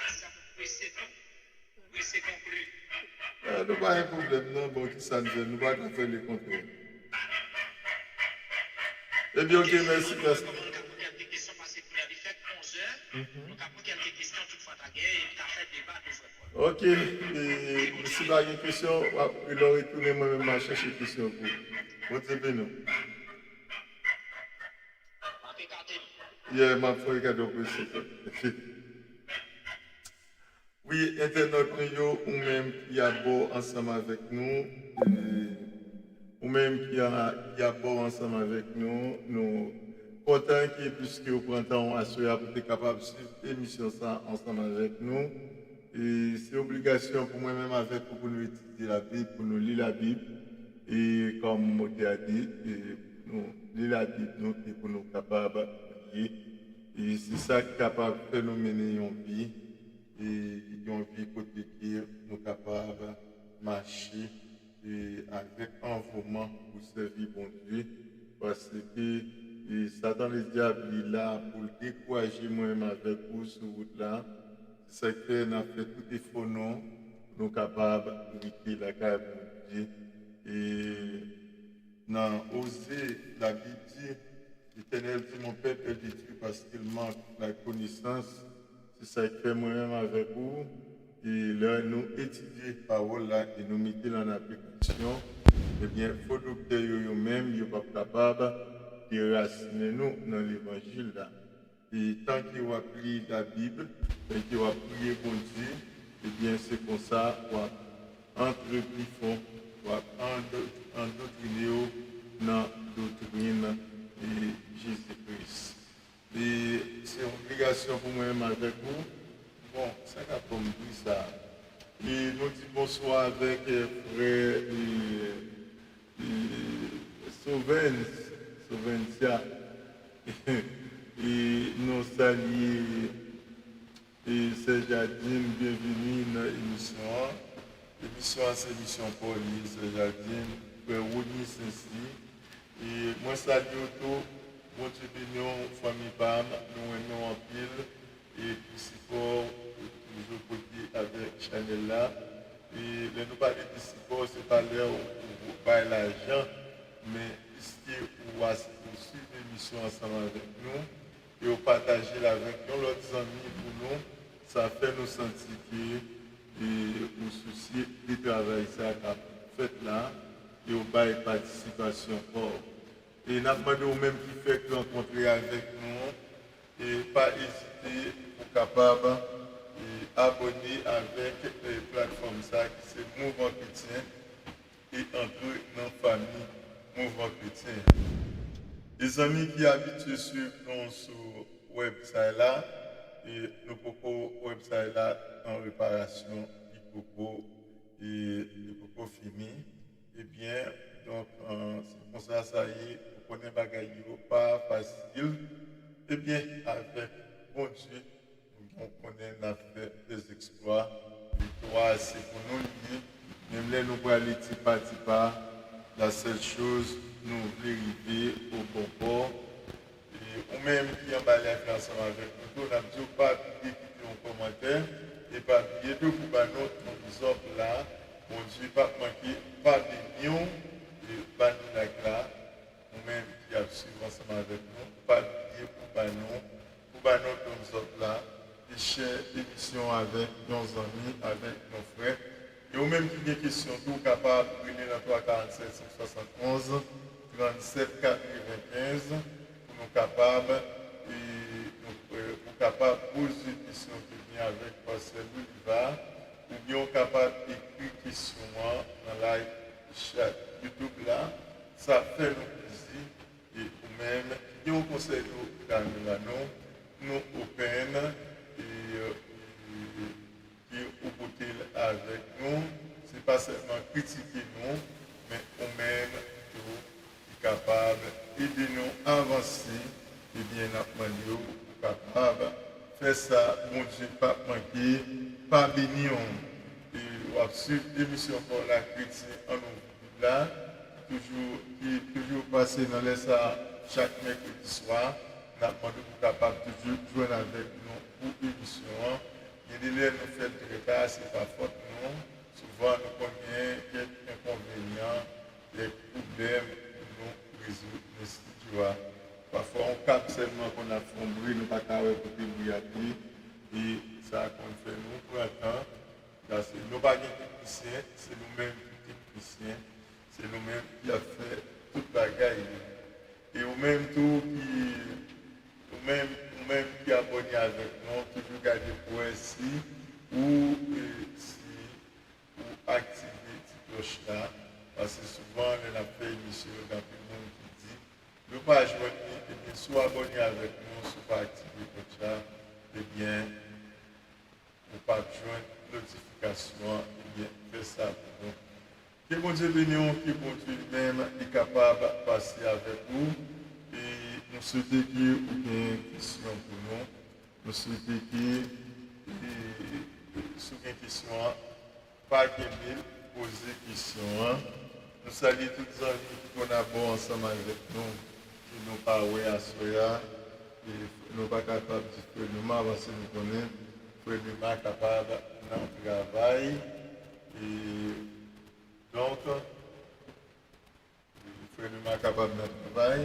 c'est tout. Oui, c'est conclu. Nous pas un problème, non, bon, qui ça nous fait, nous pas faire les contraires. Eh bien, ok, merci, Pasteur. Comment nous avons quelques questions parce que pour les fêtes 11h, nous avons quelques questions toutefois ta guerre et tu as fait débat de fois. Ok, et si vous avez une question, il aurait retourné moi-même à chercher une question pour vous. Vous nous. Ma foi, cadeau possible. Oui, internaute ou même qui a beau ensemble avec nous, ou même qui a beau ensemble avec nous, nous contents puisque vous prenez temps à pour être capable de suivre l'émission ça ensemble avec nous. Et c'est obligation pour moi-même avec pour nous étudier la Bible, pour nous lire la Bible. Et comme Moté a dit, nous lire la Bible nous, et pour nous capables de prier. Et c'est ça qui est capable de faire nous mener une vie. Et une vie côté qui nous capables de marcher et avec envouement pour servir bon Dieu. Parce que Satan le diable est là pour décourager moi-même avec vous sur route là. C'est ça que nous avons fait tout effort nous sommes capables de la carrière de Dieu. Et nous avons osé la Bible dit, l'Éternel dit mon peuple est détruit parce qu'il manque la connaissance. C'est ça que fait moi-même avec vous. Et là, nous étudions la parole là et nous mettons en application. Eh bien, il faut que eux-mêmes ne soient pas capables de raciner nous dans l'évangile là. Et tant qu'ils vont lire la Bible, et qu'ils vont prier pour Dieu, eh bien, c'est comme ça qu'on va entrer plus fort, qu'on va endoctriner dans la doctrine de Jésus-Christ. Et c'est une obligation pour moi-même avec vous. Bon, ça va comme dit ça. Et nous disons bonsoir avec frère Sauvencia. Et nous saluons Serjadine, bienvenue dans l'émission. L'émission, c'est l'émission pour lui, Serjadine, frère Rouni Saint-Cy. Et moi, salue tout, mon opinion, famille BAM, nous aimons en pile. Et puis, toujours côté avec Chanel là. Et nous parlons de support, c'est pas l'heure où vous payez l'argent, mais puisque vous suivez l'émission ensemble avec nous et vous partagez avec nos autres amis pour nous, ça fait nous sentir que nous soucier du travail ça a fait là et vous payez participation fort. Et nous demandons même qui fait rencontrer avec nous et pas hésiter pour capable et abonner avec les plateformes ça qui c'est Mouvement Chrétien et entrer dans la famille Mouvement Chrétien. Les amis qui habitent sur le website là, et nous pouvons website là en réparation, il peut fini. Eh bien, donc, c'est pour ça, ça y est, pour connaître bagaille pas facile. Eh bien, avec bon Dieu, nous connaissons fait des exploits. Victoire, c'est pour nous lier. Même là, nous pour aller petit pas. La seule chose, nous voulons arriver au bon port. Et ou même qui en balai ensemble avec nous, on a dit pas oublier quitter un commentaire et pas oublier de pour notre thumbs là. Bon Dieu, pas manquer, pas de millions et pas de là. Ou même qui a suivi ensemble avec nous, pas oublier pour notre thumbs là. Et share l'émission avec nos amis, avec nos frères. Et ou même qui a des questions, tout capable de venir dans 347 571 37 95 pour nous capables poser des questions qui viennent avec Pasteur Bolivar ou bien capable d'écrire des questions dans la chat YouTube là. Ça fait nous plaisir et ou même qui ont conseillé nous open qui au côté avec nous, c'est pas seulement critiquer nous, mais au même tout est capable d'aider nous à avancer et bien nous capable faire ça, mon Dieu, pas manquer, pas bénir. Et on va suivre l'émission pour la critique en nous là, qui est toujours passé dans les ça chaque mercredi soir. Nous avons demandé pour capable toujours joindre avec nous pour l'émission. Et nous fait le retard, ce n'est pas faute non. Souvent, nous connaissons quelques inconvénients, des problèmes que nous résoudre dans ce studio. Parfois, on capte seulement qu'on a fait un bruit, nous n'avons pas écouter le bruit. Et ça qu'on fait nous pour un temps. Nous n'avons pas de techniciens, c'est nous-mêmes qui techniciens. C'est nous-mêmes qui avons fait toute la bagaille. Et au même tout qui abonné avec nous, toujours garder pour ici ou activer cette cloche là. Parce que souvent, on a fait une émission dans tout le monde qui dit ne pas joindre, et bien, soit abonné avec nous, soit pas activer la cloche là, et bien, ne pas joindre notification, et bien, faire ça pour nous. Que bon Dieu bénisse, que bon Dieu lui-même est capable de passer avec vous. Et nous souhaitons qu'il y ait une question pour nous. Nous souhaitons qu'il y ait une question, pas qu'il poser question. Nous saluons tous les amis qui collaborent ensemble avec nous, qui nous parlent à Soya, et nous ne sommes pas capables de faire nous avancer, nous connaissons, nous ne sommes pas capables de travail. Et donc, nous ne sommes pas capables de travail.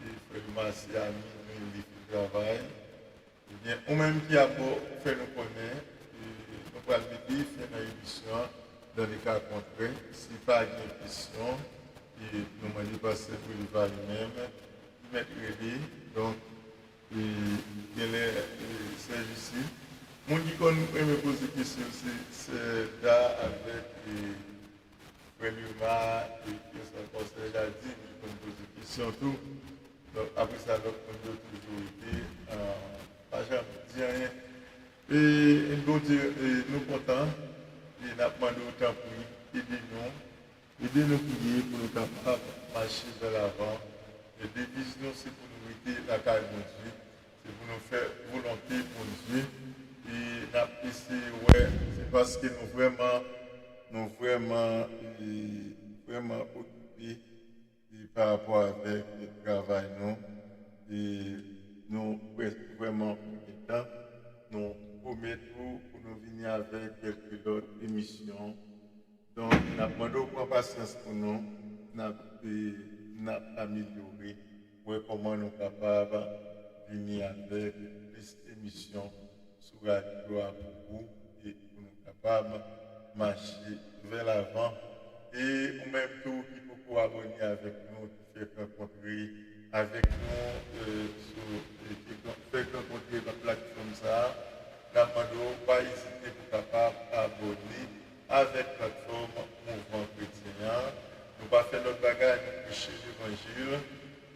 Il faut merci à nous qui travail. Eh bien, ou même qui a fait nous connaître, nous allons dire, faire une émission dans les cas contraires. Si pas de question, nous demandons passer pour leval lui-même, mettre ready. Donc, il y a les services. Mon qui me pose des questions, c'est là avec Frère Luma et le conseil a dit, il me pose des questions tout. Donc, après ça, l'autre on a toujours été, pas jamais dit rien. Et nous sommes contents, et nous avons demandé autant pour aider-nous prier pour nous capables de marcher vers l'avant. Et devise nous, c'est pour nous aider la carrière de Dieu, c'est pour nous faire volonté pour Dieu. Et nous avons essayé, ouais, c'est parce que nous vraiment occupés par rapport avec le travail, nous, et nous vraiment compétents, nous promettons pour nous venir avec quelques autres émissions. Donc, nous avons demandé au patience pour nous, nous avons amélioré comment nous sommes capables de venir avec plus d'émissions sur la radio pour vous et pour nous capables de marcher vers l'avant. Et au même temps, abonner avec nous, qui fait rencontrer avec nous, qui fait rencontrer la plateforme ça. Nous pas hésiter pour capable abonner avec la plateforme Mouvement Chrétien. Nous pas faire notre bagage, nous prêcher l'évangile.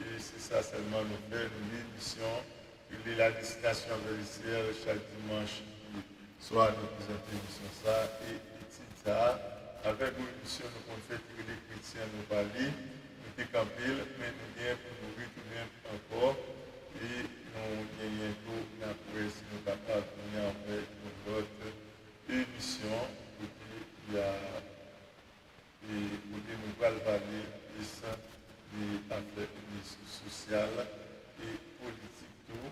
Et c'est ça seulement nous faire l'émission. Il est la destination vers le ciel chaque dimanche soir nous présentons l'émission ça et étude ça. Avec l'émission, nous pouvons faire que les chrétiens nous parler, nous décamper, mais nous gagnons pour nous retourner encore. Et nous gagnons tout, après si nous sommes capables de venir avec notre émission, pour qu'il y a et pour que nous allons parler de ça, des affaires sociales et politiques tout,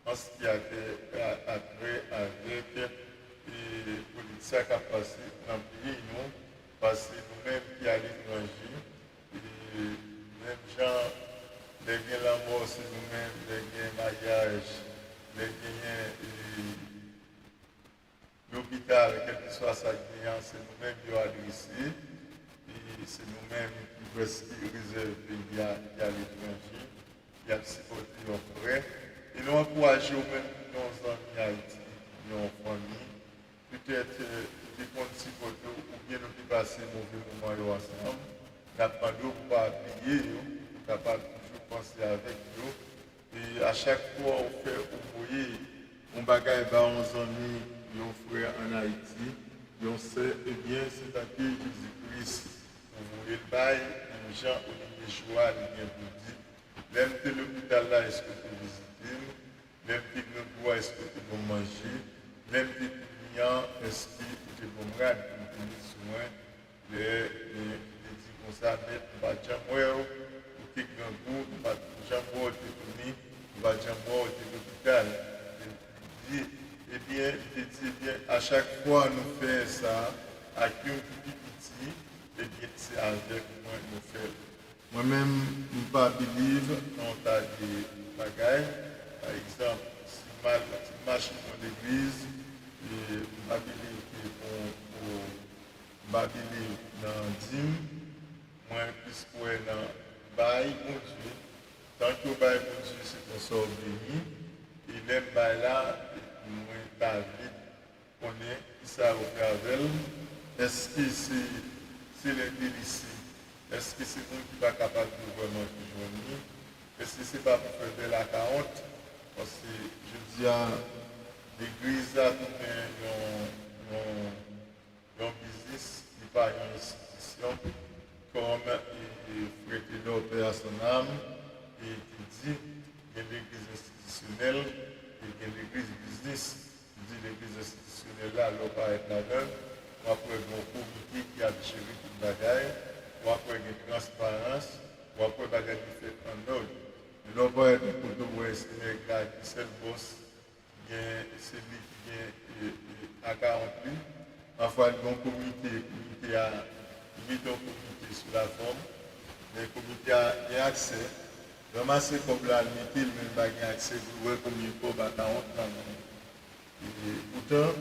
en ce qui a trait avec les politiciens qui ont passé dans le pays, nous, parce que nous-mêmes qui à l'étranger, et même gens, les gains la mort, c'est nous-mêmes, les gains mariage, les gains l'hôpital, quel que soit sa client, c'est nous-mêmes qui avons adressé. Et c'est nous-mêmes qui presque réservent pays à l'étranger, qui a supporté nos frères. Et nous encourageons même nos amis Haïti, nos familles, peut-être des comptes supporter ou bien nous dépasser mauvais moments ensemble. Nous n'avons pas oublier, nous sommes capables de toujours penser avec nous. Et à chaque fois, on fait oublier, on bagaille nos amis, nos frères en Haïti, on sait, eh bien, c'est à qui Jésus-Christ. Vous voulez le bail, les gens au niveau des joies, les bien vous dire, même que l'hôpital là, est-ce que vous visitez, même que le bois, est-ce que vous mangez, même que les clients, est-ce que vous rad, vous tenez soin, les petits comme ça, mais on va jamais ou qui grand goût, on va jamais au téléphone, on va jamais au l'hôpital. Eh bien, à chaque fois nous faisons ça, à qui on peut petit, eh bien, c'est avec moi nous faisons. Moi-même, je ne pas believe dans tas de bagailles. Par exemple, si je marche dans l'église, je ne pas believe dans dîme, moi, plus pour dans bail, mon Dieu. Tant que bail, mon Dieu, c'est qu'on sort béni. Et même bail là, moi, ta vie, on est, ça au gravel. Est-ce que c'est l'intéressé? Est-ce que c'est nous qui va capable de vraiment joindre? Est-ce que c'est pas pour faire de la 40? Parce que je dis à l'église a tout un business, il n'y a pas une institution comme Frère Théodore Père à son âme et qui dit il y a l'église institutionnelle et il y a l'église business. Il dit l'église institutionnelle là, elle va être là-dedans. On va prendre un comité qui a géré toute la bagaille. On va prendre une transparence, on va prendre des bagages qui fait en ordre. Mais là, on va être pour nous, c'est le gars qui c'est le boss, c'est lui qui vient à 40 000. Enfin, il y a un comité sur la forme. Le comité a accès. Ramasser comme là, le même bagage accès, vous voyez combien de fois à 40 ans. Et pourtant,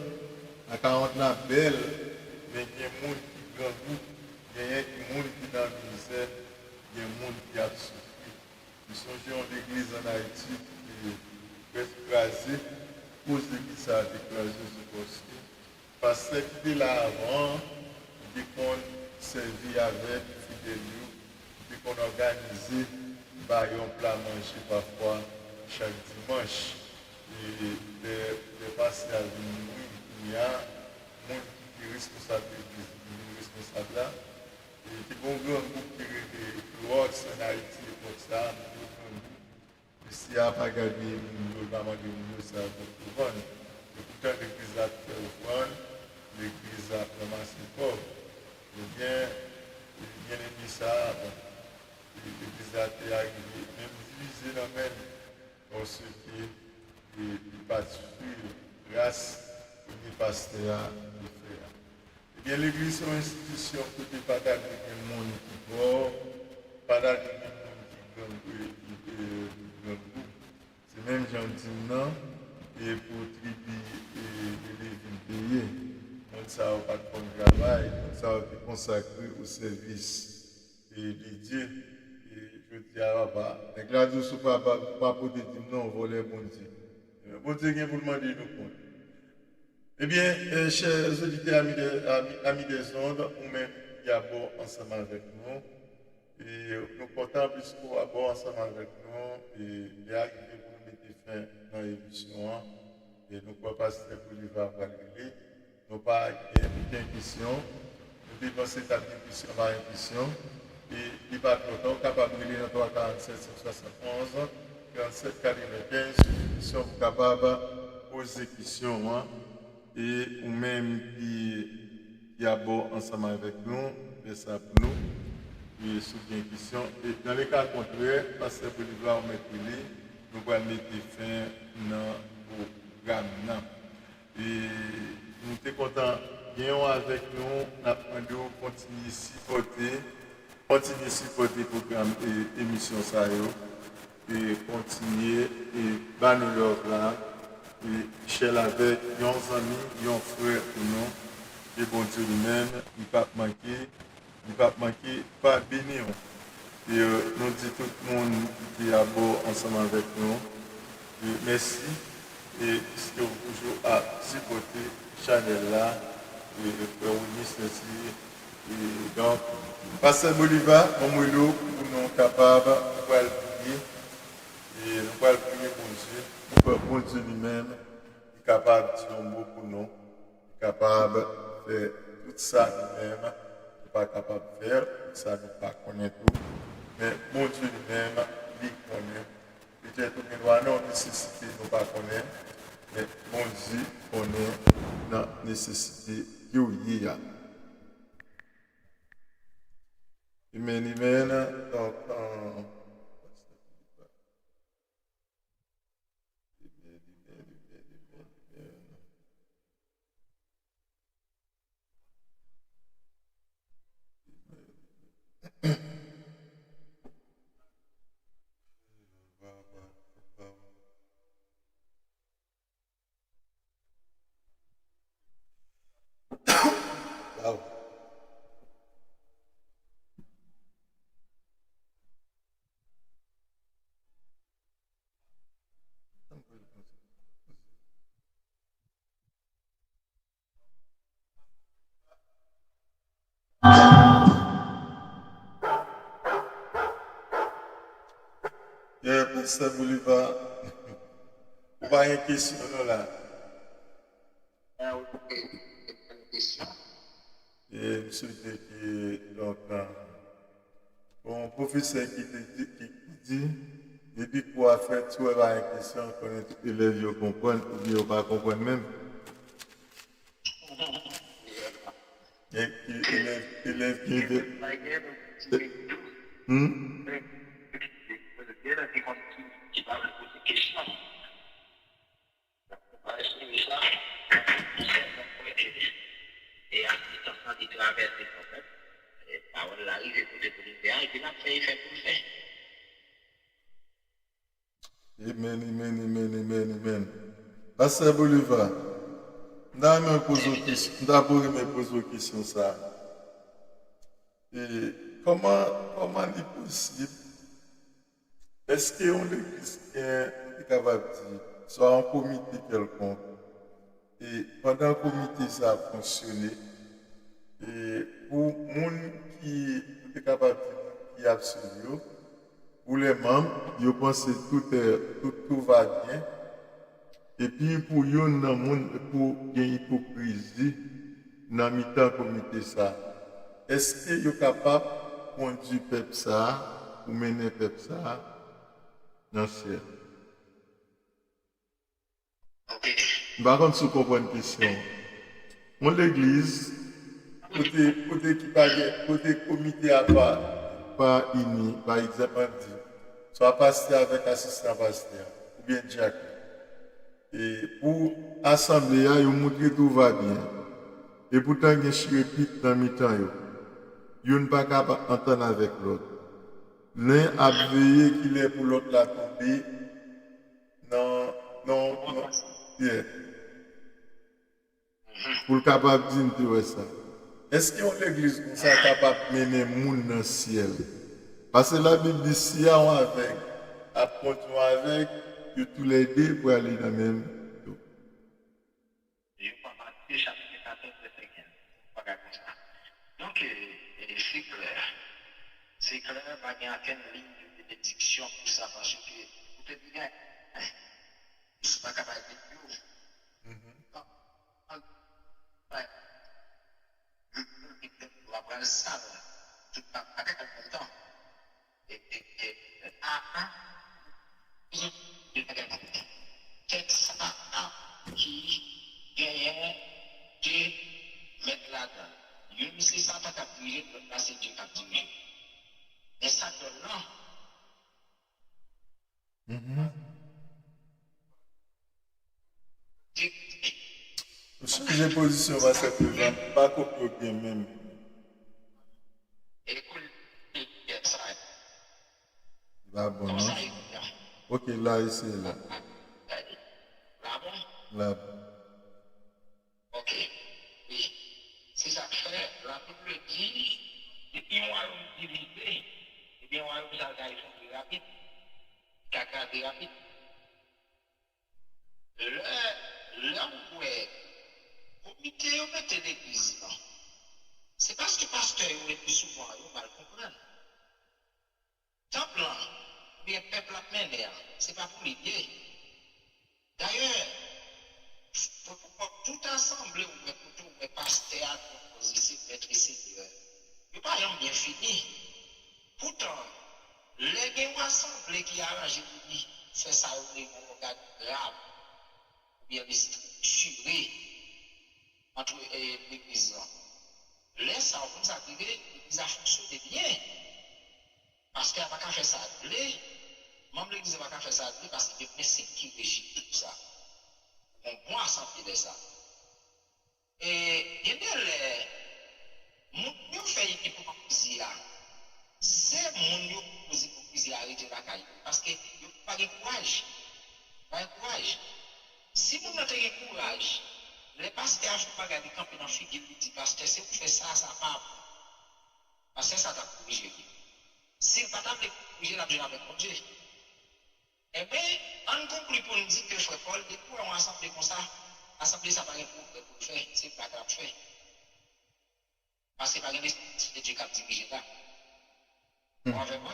à 40 ans, belle, mais il y a des gens qui grand goût. Il y a des gens qui sont dans le ministère, il y a des gens qui ont souffert. Nous sommes l'église en Haïti qui est écrasée, cause de qui ça a été écrasé ce poste. Parce que qui était là avant, qui qu'on servi avec fidèles, qui qu'on organisait un plat manger parfois chaque dimanche. Et les pasteurs à venir, il y a des gens qui sont responsables là. Et qui vont voir un groupe qui est Clox en Haïti pour ça. Ici, à pas garder le maman de nous, ça va pour vendre. Et pourtant, l'église a fait offrande, l'église a ramassé pauvre. Eh bien, aimé ça, l'église a été arrivée, même divisée dans même, pour ceux qui ne pas suivre grâce au pasteur de faire. Eh bien, l'église est une institution qui n'est pas dans le monde qui va, pas dans le monde qui gagne. C'est même j'en dis non, et pour tribu et les payer. On ne sait pas de travail, on ne sait pas consacrer au service. Dieu, et je dis à papa, les glaces sous papa, pas pour te dire non, voler bon Dieu. Bon Dieu, vient pour demander nous compte. Eh bien, chers auditeurs, amis des ondes, ou même qui abordent ensemble avec nous, et nous comptons plus qu'on aborde ensemble avec nous, et il est arrivé pour nous mettre fin dans l'émission, et nous pouvons passer pour le va parler. Nous pas une question, nous dépensons ta question par une question, et il va être capable de lire dans 47 171 47 95, une question capable de poser question, et ou même qui aborde ensemble avec nous, et ça pour nous, et sous une question. Et dans les cas contraires, parce que pour le voir mettre nous allons mettre fin dans le programme. Et nous sommes contents de avec nous, nous avons continuer à supporter le programme et l'émission et continuer et banner leur là. Et Michel avec un ami, un frère pour nous, et bon Dieu lui-même, il ne va pas manquer, pas bénir. Et nous disons tout le monde qui est à bord ensemble avec nous. Et merci. Et puisque vous toujours à supporter Chanel là, et le frère Winnis aussi. Et donc, Pasteur Bolivar, mon moulou, pour nous capables de prier. Et nous allons prier pour Dieu. Pour Dieu lui-même, il est capable de dire un mot pour nous. Il est capable de faire tout ça lui-même. Il n'est pas capable de faire tout ça, nous ne pas connaître tout. Mais mon Dieu lui-même, il connaît. Peut-être que nous avons une nécessité, nous ne pas connaître. Mais mon Dieu connaît la nécessité qu'il y a. Amen, amen. Donc, wow. Pasteur Bolivar, vous avez une question là. Et monsieur qui donc bon professeur qui dit depuis quoi faire tout avoir une question connaître élèves ils comprennent ou bien ils pas comprendre même. Et élève qui était Et assistance qui traverse les problèmes. Et parole arrive pour le et puis la fait pour le faire. Amen. Pasteur Bolivar, d'abord me poser une question ça. Et comment il est possible? Est-ce qu'on est capable de dire, soit un comité quelconque, et pendant que le comité ça a fonctionné, et pour les gens qui est capable de dire qui est absolu, pour les membres, ils pensent que tout va bien. Et puis pour les gens pour une hypocrisie dans le comité ça, est-ce qu'ils sont capables de conduire le peuple ça, ou mener le peuple ça dans le ciel? Par contre, si vous comprenez une question, l'église, côté comité à pas uni, par exemple, soit pasteur avec assistant pasteur, ou bien diacre. Et pour l'assemblée, ils montrent que tout va bien. Et pourtant, il y a des répite dans le temps. Ils ne sont pas capables d'entendre avec l'autre. L'un a veillé qu'il est pour l'autre la tomber. Non. Yeah. Pour le capable de dire ça. est-ce qu'on l'église comme ça capable de mener monde dans le ciel? Parce que la Bible dit si on avec, à continuer avec, que tous les deux pour aller dans le même. Je ne pas Matthieu chapitre 14, verset 15. Pas comme ça. Donc, c'est clair. C'est clair, pas qu'il y a aucune ligne de bénédiction pour ça, parce que vous êtes bien. Je ne suis pas capable de dire. On va prendre ça, tout pas capable de temps. C'est ça qui gagne de mettre là-dedans. Une, c'est ça qui a dirigé, l'autre, là, c'est Dieu qui a dirigé. Mais ça donne là. Changer position va se faire, pas copier bien même. Écoute, ça. Là, bon, Comment non? ça écoute là? Ok, là, ici, là. Là, bon? Là. Ok. Oui. Si ça fait, la Bible dit, depuis un royaume divisé, et bien un royaume ça va être plus rapide. Caca plus rapide. Là où est, comité, on mette l'église là. C'est parce que pasteur, on est plus souvent, on va le comprendre. Temple là, ou bien peuple à mener, c'est pas pour l'idée. D'ailleurs, tout ensemble, ou bien pasteur, composition, maître et seigneur, il n'y a pas bien fini. Pourtant, les gens assemblés qui arrangent pour dire, c'est ça, on est un grave, ou bien les structurés entre l'église. Laisse ça, comme ça, l'église a fonctionné bien. Parce qu'elle n'a pas fait ça, même l'église n'a pas fait ça, parce qu'il y a des principes qui régissent tout ça. On bon assemblée de ça. Et il y a les gens qui fait hypocrisie là. C'est les gens qui font hypocrisie arrêter la caille. Parce qu'ils n'ont pas de courage. Pas de courage. Si vous n'avez pas de courage, les pasteurs ne font pas garder camper dans le figure qui dit pasteur, si vous faites ça, ça part. Parce que ça t'a corrigé. Si vous n'avez pas corrigé, la vie avec Dieu. Eh bien, on conclut pour nous dire que frère Paul, depuis qu'on assemblée comme ça, l'assemblée, ça n'a pas pour le faire, c'est pas grave faire. Parce que pas de Dieu qui a dirigé là. Vous avez moi?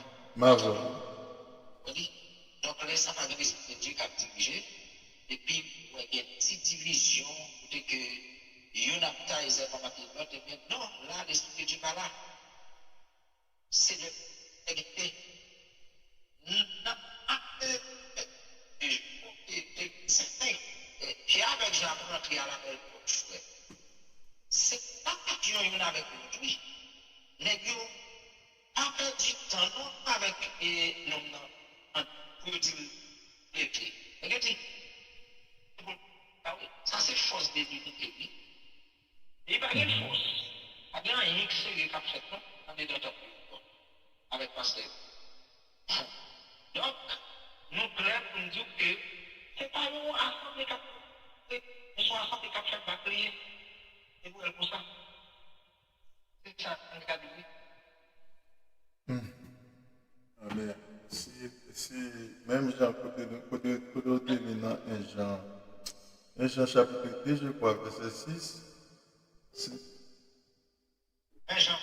Donc là, ça n'a pas de Dieu qui a dirigé. Et puis, il y a une petite division, peut-être que il y a une bataille, pas ma l'autre, et bien non, là, l'esprit de Dieu n'est pas là. C'est de l'égalité. Et avec Jean pour entrer à la belle porte, c'est pas que nous sommes avec lui. Mais nous pas perdu du temps non avec nous pour dire les clés. Regardez, ça c'est force de l'unité. Il n'y a pas de force. Il y a rien qui s'est fait dans les deux temps avec pasteur. Donc, nous clairs pour nous dire que ce n'est pas nous assemblés qui sont assemblés qui fait bâcler et vous pour ça. C'est ça, un cas de vie. Amen. Si même Jean, côté maintenant, un Jean chapitre 3, je crois, verset 6. Un Jean.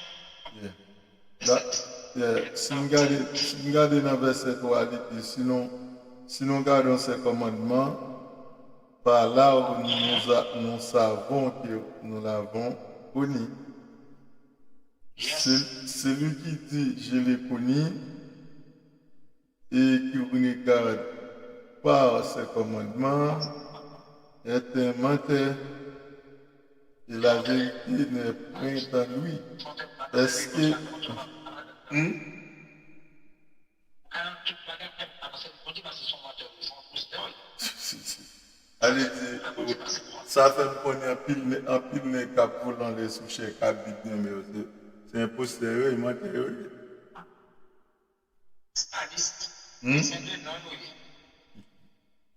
Si nous regardons dans le verset 3, il dit, si nous gardons ces commandements, par là où nous savons que nous l'avons connu. Celui qui dit, je l'ai connu, et qui regarde par ses commandements, est un menteur, et la vérité n'est point en lui. Est-ce que... Allez dire, ça fait me connaître un pile de cap volant les souches cap bidon, mais c'est un postérieur, il manque. Sadiste. C'est de non, oui.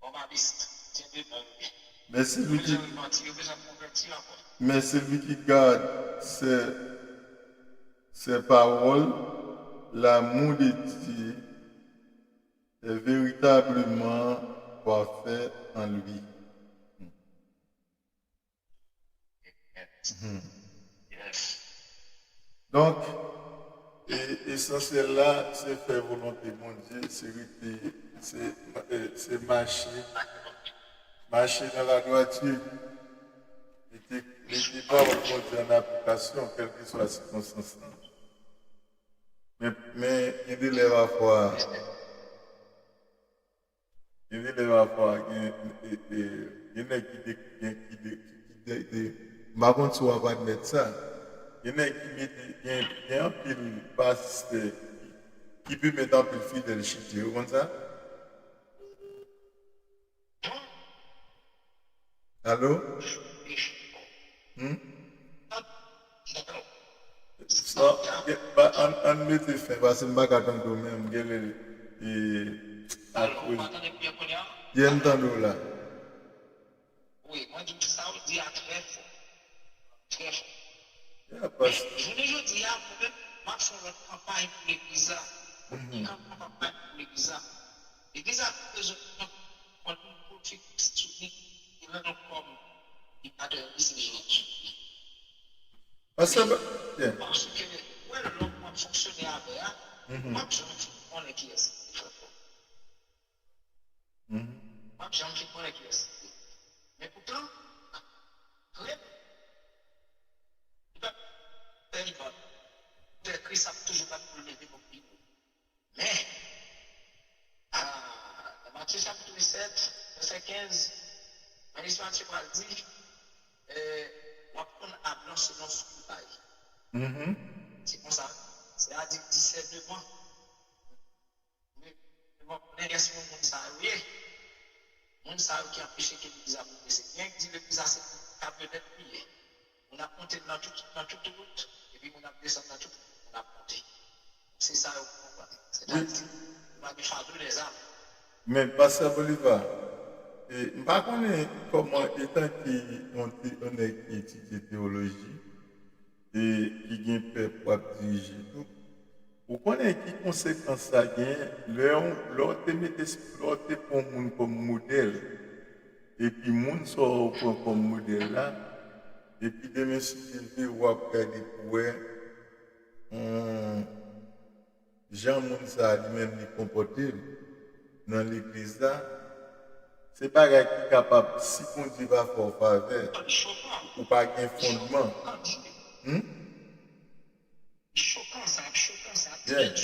On va viste. C'est de non, oui. Mais celui qui, besoin de partir, il a besoin de convertir encore. mais celui qui garde ses paroles, l'amour de Dieu est véritablement parfait en lui. Yes. Donc, essentiel là, c'est faire volonté mon Dieu, c'est marcher dans la droiture. Mettez pas votre Dieu en application, quelle que soit la circonstance. Mais il y a des lèvres à voir. Il y a des lèvres à voir. Il y en a qui par contre, tu vas pas mettre ça. Il y en a qui mettent, il y a un pile pasteur qui peut mettre un pile fidèle chez Dieu, comme ça. Allô? Ça, on met fin parce que je ne vais pas attendre même. Alors, on va attendre bien qu'on y a. Il y a un temps là. Oui, moi, je dis ça, on dit à très fort. Très fort. Je ne dis à vous-même, moi, je fais une campagne pour l'église. Une campagne pour l'église. L'église a besoin de politique soutenue. Il va comme il a de Jésus. Parce que, ouais, l'homme a fonctionné avec, moi, je me dis, qui est. Moi, j'ai envie de connaître qui est. Mais pourtant, Christ a toujours pas pu lever mon pays. Mais, dans Matthieu chapitre 7, verset 15, l'histoire de Paul dit, on va prendre à blanc selon ce qu'il baille. C'est comme ça. C'est à dire 17 de mois. Mais, on est resté au monde ça, oui. On sait qui a empêché que l'Église a monté. C'est bien que dit l'Église a peut-être prié. On a monté dans toute route, et puis on a descendu dans toute route, on a monté. C'est ça au pouvoir. C'est-à-dire, on va défendre les âmes. Mais Pasteur Bolivar, je ne sais pas comment, étant qu'on est étudié théologie et qui a peuple pour diriger tout, vous connaissez qui conséquence ça gagne, l'autre te pour monde comme modèle, et puis monde sort comme modèle là, et puis demain si tu veux regarder pour Jean monde ça lui-même les comporter dans l'église là, c'est pas quelqu'un qui est capable, si on dit va faire faveur, ou pas un fondement. Choquant ça. Yeah.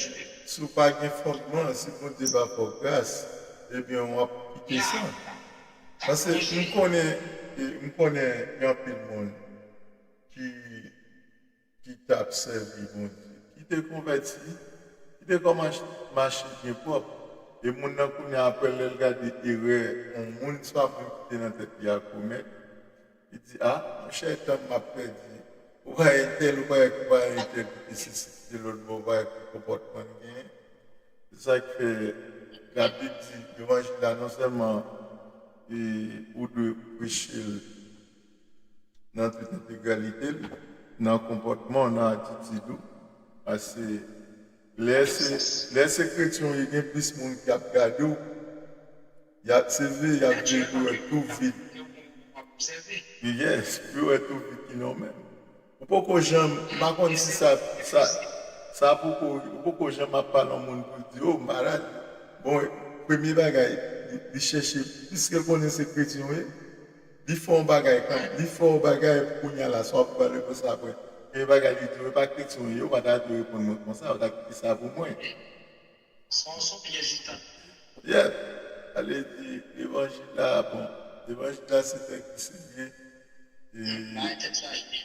Si vous n'avez pas de fondement, si vous ne pas pour grâce, eh bien, on va quitter ça. Parce que je connais un peu de monde qui t'a servi, mon Dieu, qui te converti, qui te commence à marcher bien propre. Et mon nom qu'on a après le regarder erreur, on monde soit qui dans tête qui a commettre. Il dit mon cher Tom m'a perdu. Ou va tel ou va tel c'est l'autre mauvais comportement bien. C'est ça que la Bible dit l'évangile là non seulement ou de prêcher dans toute intégralité, dans le comportement, dans l'attitude, parce que les chrétiens, il y a plus de monde qui a gardé, il y a CV, il y a tout vide. Yes, tout est tout vide qui nous même. Pourquoi j'aime, par contre, si ça pourquoi j'aime pas dans le monde pour dire, oh, malade, bon, premier bagage, il cherche, puisqu'il connaît ces chrétiens, il faut un bagage, il faut un bagage pour qu'on y a la soif pour parler pour ça après. Et bagage, il ne pas chrétien, il ne va pas te répondre comme ça, il va quitter ça pour moi. Son piège. Yeah, allez dire, l'évangile là, bon, l'évangile là, c'est un qui bien.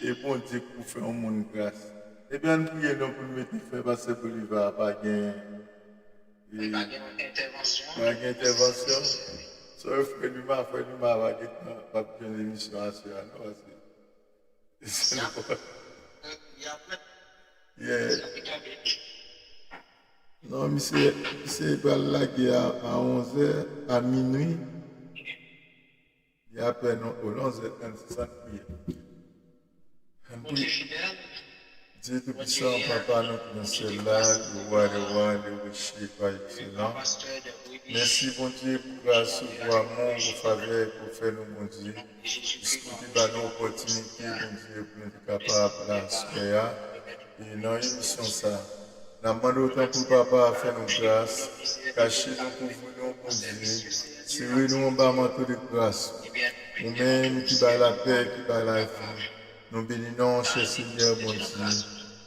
Et bon Dieu pour faire un monde grâce. Et bien, nous prions pour nous mettre fin parce que Bolivar n'a pas gagné. Pas d'intervention. Pas d'intervention. Sauf que nous va pas bien l'émission à ce moment. Non, monsieur va laguer à 11h, à minuit. Et après, nous allons incessant prier. Mon Dieu fidèle, Dieu Tout-Puissant, Papa, nous qui nous sommes là, le roi des rois, le riche, par excellent. Merci, bon Dieu, pour grâce, pour amour, pour faveur, pour faire nous, bon Dieu. Discuter par nos opportunités, bon Dieu, pour nous être capables de la soirée. Et dans l'émission, ça, nous demandons autant pour Papa faire nos grâces, cacher nous, couvrir nous, bon Dieu, tirer nous en bas manteau de grâce. Nous-mêmes qui bat la paix, qui bat la vie. Nous bénissons, cher Seigneur, bon Dieu.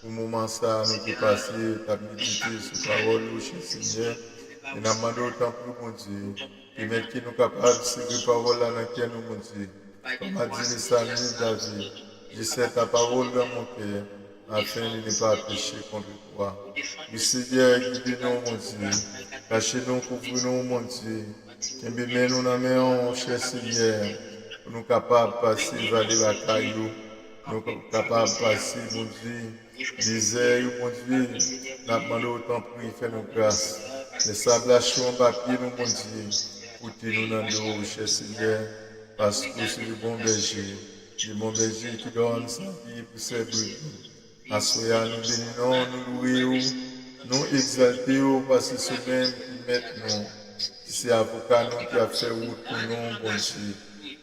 Pour le moment, ça, nous pouvons passer, ta méditer sur la parole, cher Seigneur. Et nous demandons autant pour bon Dieu. Et mettre qui nous capables de suivre la parole dans laquelle nous, bon Dieu. Comme a dit le psalmiste David, je sais ta parole dans mon cœur, afin de ne pas pécher contre toi. Oui, Seigneur, guidez-nous, mon Dieu. Cachez-nous, couvrez-nous, mon Dieu. Et mets-nous dans la main, cher Seigneur. Pour nous capables de passer vers la caillou. Nous sommes capables de passer, mon Dieu, désert, mon Dieu. Nous demandons autant pour faire nos grâces. Les sablations en papier, nous, mon Dieu, pour nous dans le haut, cher Seigneur, parce que c'est le bon berger qui donne sa vie pour ses brebis. À soya, nous bénissons, nous louons, nous exaltons, parce que c'est même qui met nous. C'est avocat nous qui a fait route pour nous, bon Dieu.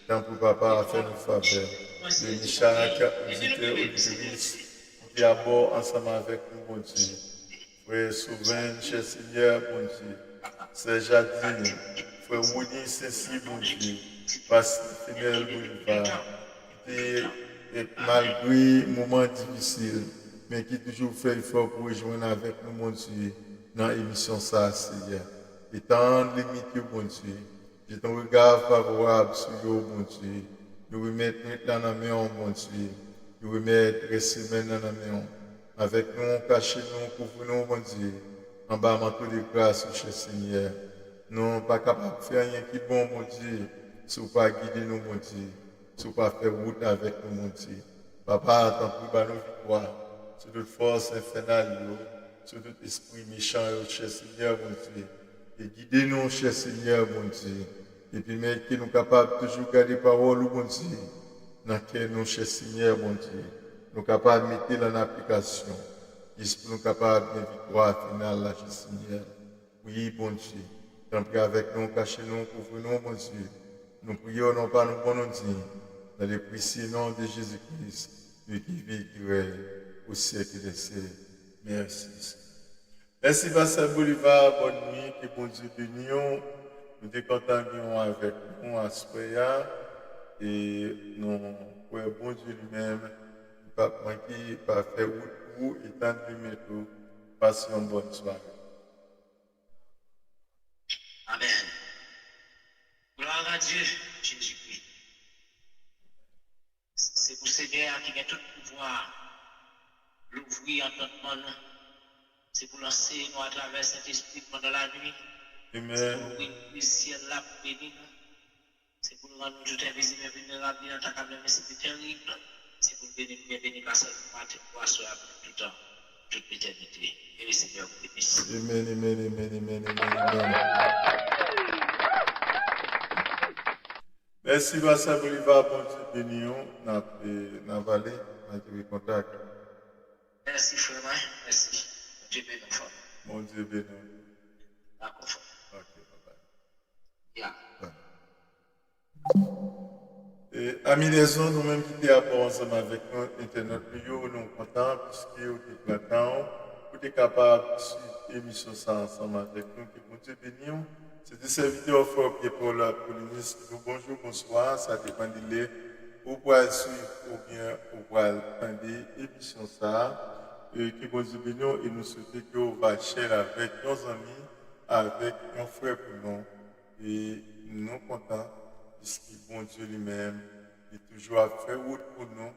Tant pour papa a fait nos faveurs. Bénis chaque auditeur, auditrice qui est à bord ensemble avec nous, bon Dieu. Frère souverain, cher Seigneur, bon Dieu. C'est Jadine, frère Woody, Cécile, bon Dieu. Pasteur fidèle, Bolivar. Et malgré moments difficiles, mais qui toujours fait effort pour rejoindre avec nous, mon Dieu, dans l'émission ça, Seigneur. Et tant limité, bon Dieu. J'ai ton regard favorable sur eux, bon Dieu. Nous remettons maintenant dans la main, bon Dieu. Nous remettons les semaines dans la main. Avec nous, cachez-nous, couvrez-nous, bon Dieu. En bas, manteau de grâce, cher Seigneur. Nous ne sommes pas capables de faire rien qui est bon, mon Dieu. Si vous ne pas guider nous, mon Dieu. Si vous ne pas faire route avec nous, mon Dieu. Papa, tant pis, nos victoires. Sur toute force infernale, sur tout esprit méchant, cher Seigneur, mon Dieu. Et guidez-nous, cher Seigneur, mon Dieu. Et puis, mais qui nous capables de toujours garder parole, mon Dieu. Dans laquelle nous, cher Seigneur, mon Dieu. Nous capables de mettre en application. Juste pour nous capables de victoire finale, là, cher Seigneur. Oui, bon Dieu. Tant pis avec nous, cachez-nous, couvrez-nous, mon Dieu. Nous prions, non pas nous, bon Dieu. Dans le précieux nom de Jésus-Christ, lui qui vit, qui règne au siècle des siècles. Merci. Merci, Pasteur Bolivar. Bonne nuit, que bon Dieu bénisse. Nous sommes contents avec nous à Spéa. Et nous, pour bon Dieu lui-même, pas manquer, pas faire route pour et tant de métaux. Passez une bonne soirée. Amen. Gloire à Dieu, Jésus-Christ. C'est pour Seigneur qui a tout pouvoir, l'ouvrir entendement nous. C'est pour lancer nous à travers cet esprit pendant la nuit. Amen. C'est pour ouvrir le ciel là pour bénir nous. C'est pour nous rendre tout invisible et vulnérable dans ta câble c'est terrible. C'est pour bénir, bénir la seule matin, poisson tout le temps, toute l'éternité. Et le Seigneur vous bénisse. Amen, amen, amen, amen, amen, amen. Merci, Pasteur Bolivar, bon Dieu béni, dans la vallée, dans le contact. Merci, frère, merci. Dieu béni, frère. Mon Dieu béni. D'accord, frère. Ok, bye Yeah. bye. Et amis les gens, nous-mêmes qui sommes à bord ensemble avec nous, Internet, nous sommes contents puisque nous sommes contents, nous sommes capables de suivre l'émission ensemble avec nous. Que mon Dieu béni. C'est des serviteurs forts pour le ministre. Bonjour, bonsoir, ça dépend de l'heure. Vous pouvez suivre ou bien vous pouvez attendre l'émission ça. Que bon Dieu bénisse et nous souhaitons que vous va share avec nos amis, avec nos frères pour nous. Et nous sommes contents puisque bon Dieu lui-même est toujours à faire route pour nous.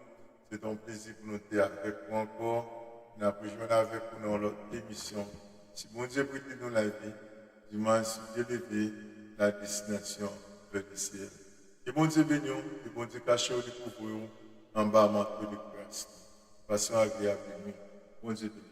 C'est un plaisir pour nous d'être avec vous encore. Nous avons besoin avec vous dans notre émission. Si bon Dieu prête nous la vie, dimanche d'élever la destination vers le ciel. Et bon Dieu béni, et bon Dieu cache au découvrir en bas manteau de grâce. Passons agréable nuit. Bon Dieu béni.